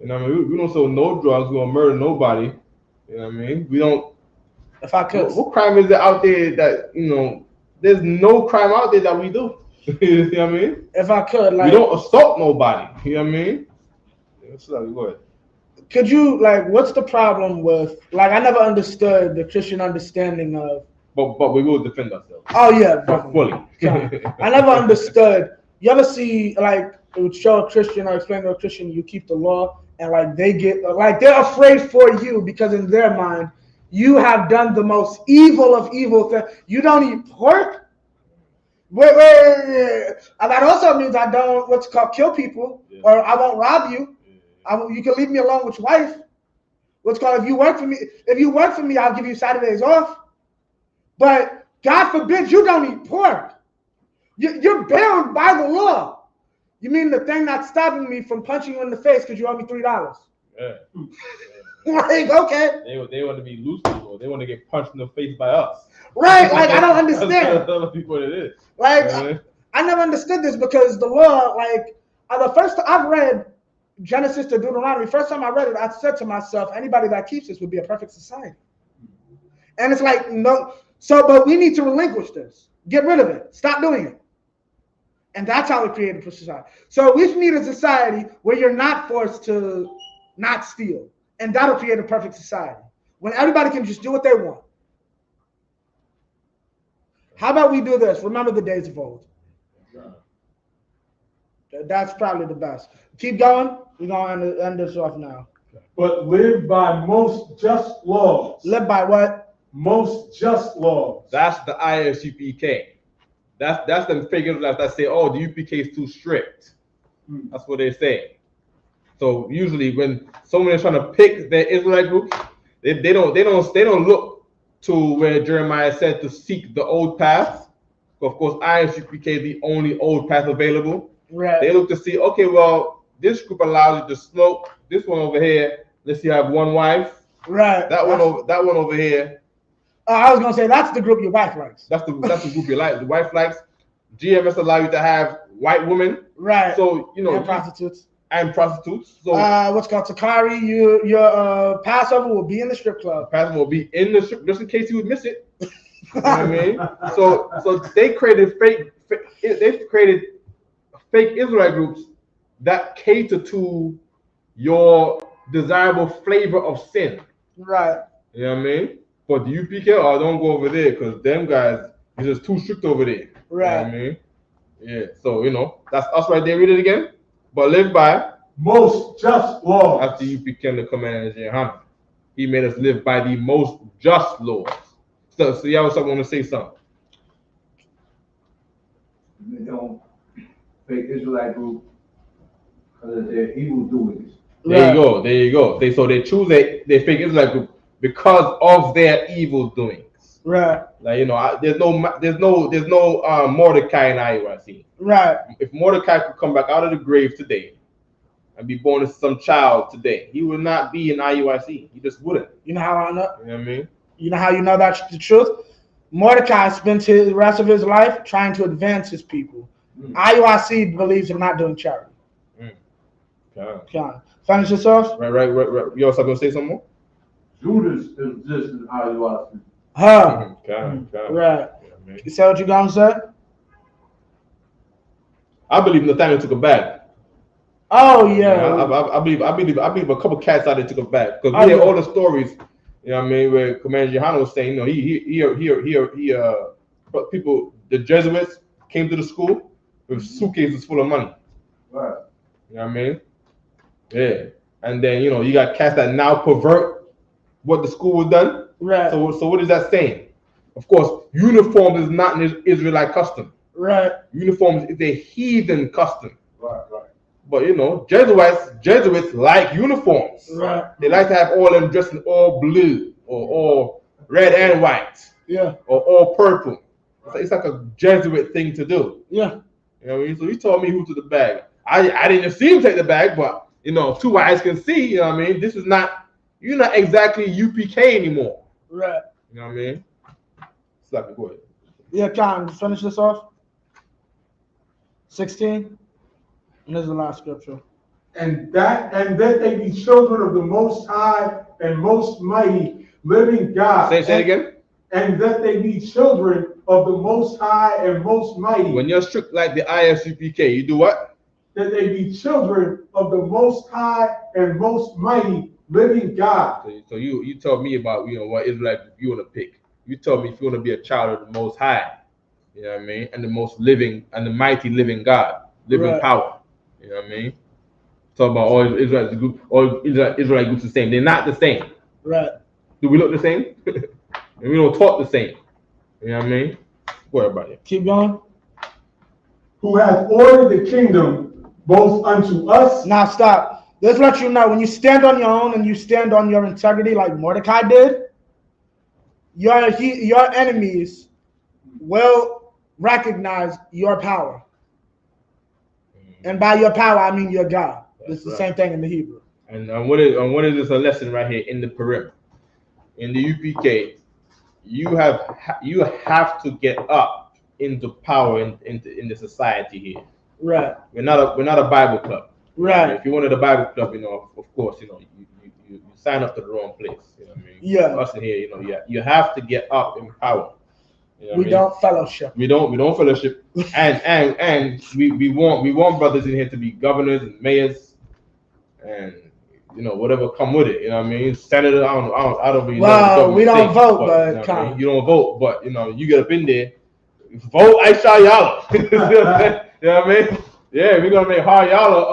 You know what I mean? We don't sell no drugs. We don't murder nobody. You know what I mean? We don't. If I could. What crime is there out there that there's no crime out there that we do. You know what I mean? If I could, we don't assault nobody. You know what I mean? Go ahead. Could you what's the problem with I never understood the Christian understanding of. But we will defend ourselves. Oh yeah, fully. I never understood. You ever see it would show a Christian or explain to a Christian you keep the law and they get they're afraid for you because in their mind you have done the most evil of evil things. You don't eat pork. Wait. And that also means I don't kill people or I won't rob you. You can leave me alone with your wife. If you work for me, I'll give you Saturdays off. But God forbid you don't eat pork. You're bound by the law. You mean the thing that's stopping me from punching you in the face because you owe me $3? Yeah. Okay. They want to be loose people. They want to get punched in the face by us. Right. I don't understand. That's what it is. I never understood this because the law, the first I've read Genesis to Deuteronomy, first time I read it, I said to myself, anybody that keeps this would be a perfect society. And it's no. But we need to relinquish this. Get rid of it. Stop doing it. And that's how we created a society. So we need a society where you're not forced to not steal. And that'll create a perfect society. When everybody can just do what they want. How about we do this? Remember the days of old. That's probably the best. Keep going. We're going to end this off now. But live by most just laws. Live by what? Most just laws. That's the ISUPK. That's them figures that say, oh, the UPK is too strict. That's what they say. So usually when someone is trying to pick their Israelite group, they don't look to where Jeremiah said to seek the old path. Of course, ISUPK is the only old path available. Right. They look to see, okay, well, this group allows you to smoke. This one over here, let's see, have one wife. Right. That one over here. I was gonna say that's the group your wife likes. That's the group you like. The wife likes. GMS allow you to have white women. Right. So and prostitutes. So what's called Takari, your Passover will be in the strip club. Passover will be in the strip, just in case you would miss it. You know what I mean? So they created fake Israelite groups that cater to your desirable flavor of sin. Right. You know what I mean? But the UPK, oh, don't go over there because them guys is just too strict over there. Right. You know what I mean? Yeah. So, that's us right there. Read it again. But live by most just laws. That's the UPK and the commander in Muhammad. He made us live by the most just laws. So y'all was want to say something? They don't fake Israelite group because of their evil doings. There you go. They choose they fake Israelite group because of their evil doings. Right. Like there's no Mordecai in IUIC. Right. If Mordecai could come back out of the grave today and be born as some child today, he would not be in IUIC. He just wouldn't. You know how I know? You know what I mean? You know how you know that's the truth? Mordecai spent the rest of his life trying to advance his people. IUIC believes in not doing charity. Okay. Finish this off? Right. You also gonna say something more? Judas exists in IUIC. Huh. Okay. Right. Yeah, You say what you gonna say? I believe Nathaniel took a bag. Oh yeah. I believe a couple cats out there took a bag because we hear all the stories. You know what I mean? Where Commander Johanna was saying, people, the Jesuits came to the school with suitcases full of money. Right. You know what I mean? Yeah. And then you got cats that now pervert what the school was done. Right. So what is that saying? Of course, uniforms is not an Israelite custom. Right. Uniforms is a heathen custom. Right. But Jesuits like uniforms. Right. They like to have all them dressed in all blue or all red and white. Yeah. Or all purple. It's like a Jesuit thing to do. Yeah. You know what I mean? So he told me who took the bag. I didn't see him take the bag, but two eyes can see. You know what I mean? This is you're not exactly UPK anymore. Right. You know what I mean? Slap it, go ahead. Yeah, Con, finish this off. 16. And this is the last scripture. And that they be children of the Most High and Most Mighty, living God. Say it again. And that they be children of the Most High and Most Mighty. When you're strict like the ISUPK, you do what? That they be children of the Most High and Most Mighty, living God. So you told me about what Israelite you want to pick. You told me if you want to be a child of the Most High, you know what I mean, and the most living and the mighty living God, living power. You know what I mean? Talk about all Israelite groups the same. They're not the same. Right. Do we look the same? And we don't talk the same. You know what I mean? Worry about it. Keep going. Who hath ordered the kingdom both unto us. Now stop. Let's let you know when you stand on your own and you stand on your integrity like Mordecai did, your enemies will recognize your power. And by your power, I mean your God. It's the same thing in the Hebrew. And what is this a lesson right here in the Purim? In the UPK, you have to get up into power in the society here. Right. We're not a Bible club. Right. If you wanted a Bible club, of course, you sign up to the wrong place. You know what I mean? Yeah. Us in here, you have to get up in power. You know we don't fellowship. We don't fellowship, and we want brothers in here to be governors and mayors, and whatever come with it. You know what I mean? Senator, I don't really know. Well, we don't vote, but you don't vote, but you get up in there, vote Aisha Yalla. You know what I mean? Yeah, we're gonna make Har Yalla.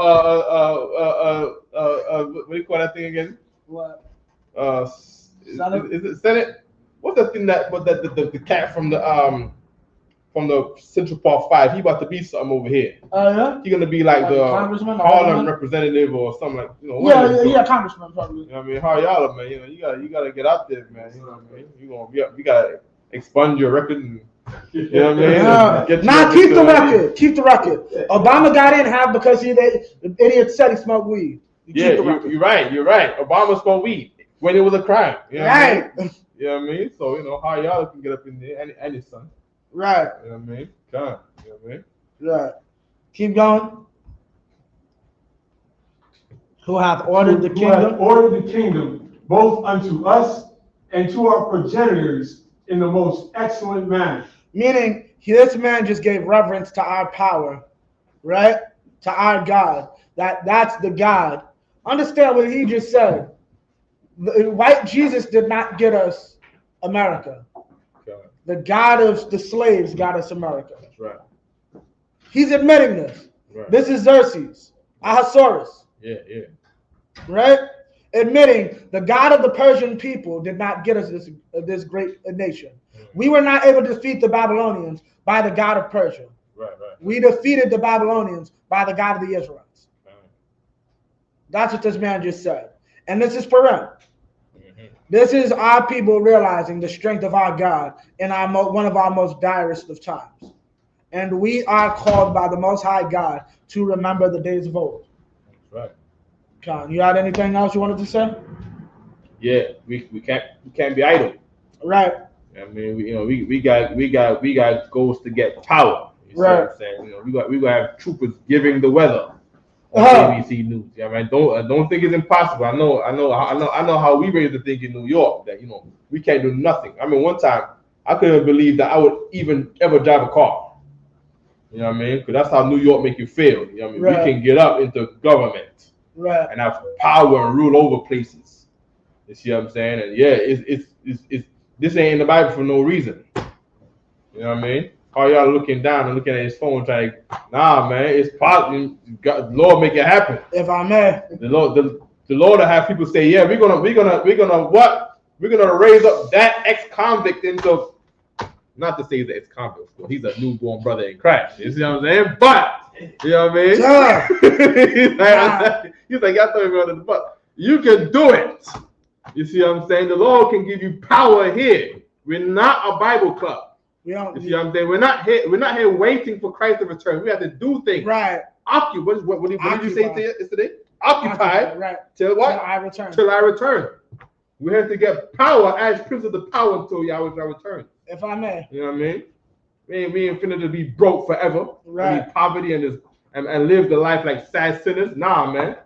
What do you call that thing again? What? Is it Senate? What's the thing the cat from the Central Park 5? He about to be something over here. Yeah. He's gonna be like the Congressman, Harlem representative or something like Congressman probably. You know what I mean? Har Yalla, man. You gotta get out there, man. You know what I mean? You gotta expunge your record and you know what I mean? Keep the record. Keep the record. Obama got in half because the idiot said he smoked weed. You're right. Obama smoked weed when it was a crime. You know right. What I mean? You know what I mean? So Har Yalla can get up in there and his son. Right. You know what I mean? Come. You know what I mean? Right. Keep going. Who hath ordered the kingdom? Who hath ordered the kingdom both unto us and to our progenitors in the most excellent manner. Meaning, this man just gave reverence to our power, right? To our God. That's the God. Understand what he just said. The white Jesus did not get us America. God. The God of the slaves got us America. That's right. He's admitting this. Right. This is Xerxes, Ahasuerus, Yeah, yeah. right? Admitting the God of the Persian people did not get us this great nation. We were not able to defeat the Babylonians by the God of Persia. Right. We defeated the Babylonians by the God of the Israelites. Right. That's what this man just said. And this is Purim. Mm-hmm. This is our people realizing the strength of our God in one of our most direst of times. And we are called by the Most High God to remember the days of old. That's right. Con, you had anything else you wanted to say? Yeah, we can't be idle. Right. I mean, we got goals to get power. You see Right. what I'm saying? We got to have troopers giving the weather on ABC News. Yeah, man. Don't think it's impossible. I know how we raised the thing in New York that we can't do nothing. I mean, one time I couldn't believe that I would even ever drive a car. You know what I mean? Because that's how New York make you feel. You know what I mean? Right. We can get up into government and have power and rule over places. You see what I'm saying? And yeah, it's this ain't in the Bible for no reason. You know what I mean? All y'all looking down and looking at his phone trying to, nah, man, it's possible. The Lord make it happen. If I may. The Lord will have people say, yeah, we're gonna what? We're gonna raise up that ex-convict into, not to say he's an ex-convict, he's a newborn brother in Christ. You see what I'm saying? But you know what I mean? Yeah. he's like, y'all throw me under the bus. You can do it. You see what I'm saying? The Lord can give you power here. We're not a Bible club. You see what I'm saying? We're not here waiting for Christ to return. We have to do things. Right. Occupy. What did you say yesterday? Occupy. Right. Till what? Till I return. Till I return. We have to get power as Prince of the power until Yahweh return. If I may. You know what I mean? We ain't finna to be broke forever. Right. Be poverty and live the life like sad sinners. Nah, man.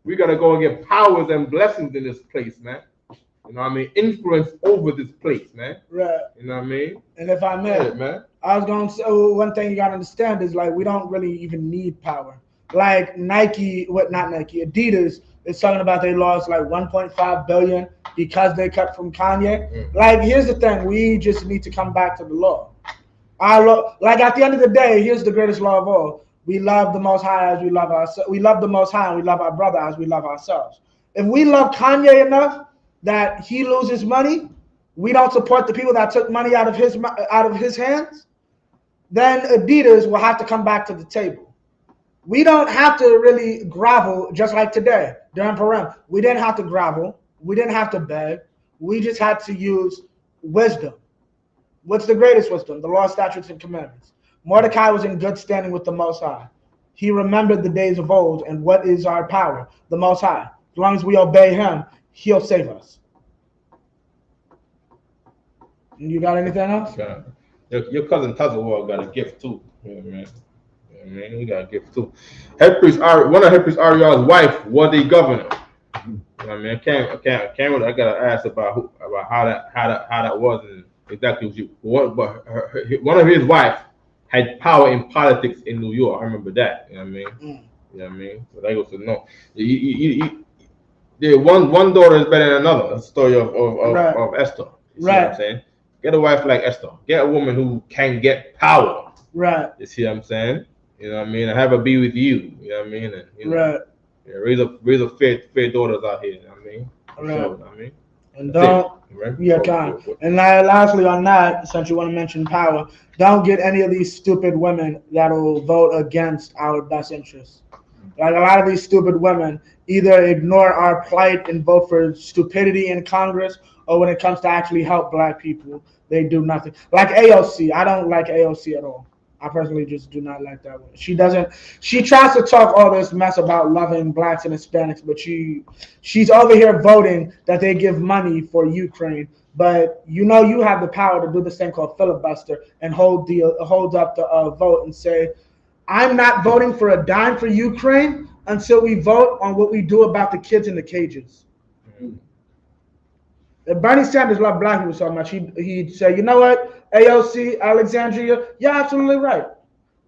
We gotta go and get powers and blessings in this place, man. You know what I mean? Influence over this place, man. Right. You know what I mean? And if I may, Yeah, man. I was going to say, one thing you got to understand is like we don't really even need power. Like Adidas is talking about they lost like 1.5 billion because they cut from Kanye. Mm. Like, here's the thing: we just need to come back to the law. Like at the end of the day, here's the greatest law of all: we love the Most High as we love ourselves. We love the Most High and we love our brother as we love ourselves. If we love Kanye enough that he loses money, we don't support the people that took money out of his hands, then Adidas will have to come back to the table. We don't have to really grovel just like today during Purim. We didn't have to grovel. We didn't have to beg. We just had to use wisdom. What's the greatest wisdom? The law, statutes, and commandments. Mordecai was in good standing with the Most High. He remembered the days of old, and what is our power? The Most High. As long as we obey him, he'll save us. You got anything else? Yeah. Your cousin Tazawal got a gift too. Yeah, man. Yeah, man, he got a gift too. One of Head Priest Ariel's wife was a governor. I mean, I gotta ask about how that was and exactly what. But one of his wives had power in politics in New York. I remember that. You know what I mean? Mm. You know what I mean? So that goes to know. Yeah, one daughter is better than another. That's the story of Esther. You see what I'm saying? Get a wife like Esther. Get a woman who can get power. Right. You see what I'm saying? You know what I mean? And have her be with you. You know what I mean? And, Right. Yeah, raise up fair daughters out here. You know what I mean? Right. Sure, you know what I mean? And don't. Right? Yeah, kind. And lastly on that, since you want to mention power, don't get any of these stupid women that will vote against our best interests. Like a lot of these stupid women either ignore our plight and vote for stupidity in Congress, or when it comes to actually help black people, they do nothing. Like AOC, I don't like AOC at all. I personally just do not like that one. She tries to talk all this mess about loving blacks and Hispanics, but she's over here voting that they give money for Ukraine. But you have the power to do this thing called filibuster and hold up the vote and say, I'm not voting for a dime for Ukraine until we vote on what we do about the kids in the cages. Mm-hmm. If Bernie Sanders loved black people so much, he'd say, you know what, AOC, Alexandria, you're absolutely right.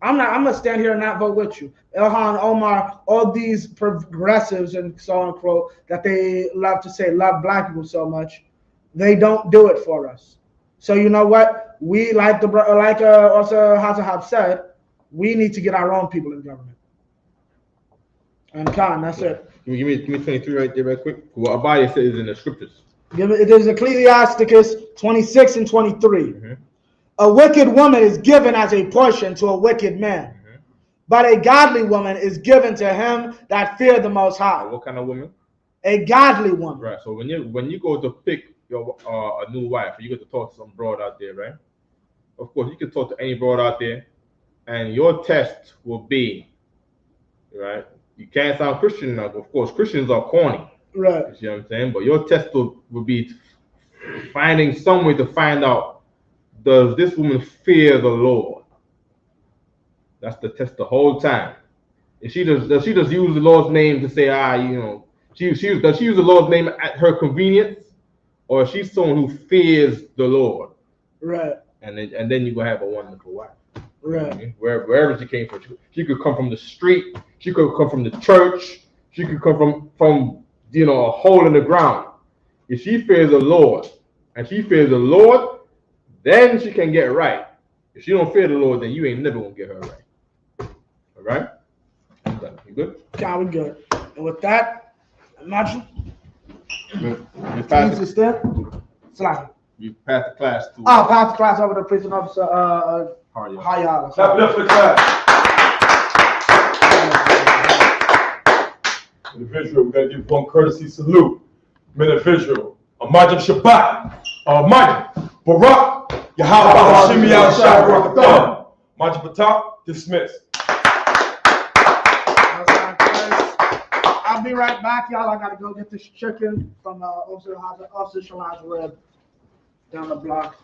I'm gonna stand here and not vote with you. Ilhan, Omar, all these progressives and so on quote that they love to say love black people so much, they don't do it for us. So you know what? We like also Hazahab said, we need to get our own people in government. And Khan, that's it. Give me 23 right there, right quick. What Abaya says in the scriptures. It is Ecclesiasticus 26 and 23. Mm-hmm. A wicked woman is given as a portion to a wicked man, Mm-hmm. but a godly woman is given to him that fear the Most High. What kind of woman? A godly woman. Right. So when you go to pick your a new wife, you get to talk to some broad out there, right? Of course, you can talk to any broad out there, and your test will be, right? You can't sound Christian enough. Of course, Christians are corny. Right. You see what I'm saying? But your test will be finding some way to find out, does this woman fear the Lord? That's the test the whole time. If she does she just use the Lord's name to say, does she use the Lord's name at her convenience, or is she someone who fears the Lord? Right. And then you gonna have a wonderful wife. Right. Mm-hmm. Wherever she came from, she could come from the street, she could come from the church, she could come from a hole in the ground. If she fears the Lord, and she fears the Lord, then she can get right. If she don't fear the Lord, then you ain't never gonna get her right. All right? You good? Yeah, we good. And with that, imagine. You pass the class to. Pass the class over to prison officer Hayala. Clap it up for the class. Individual, we're gonna give one courtesy salute. Individual, Amajim Shabbat, Amajim Barak, Yahweh Shimi Al Shai Rakathon. Amajim Batak, dismissed. I'll be right back, y'all. I gotta go get this chicken from Officer Shalaz Rib down the block.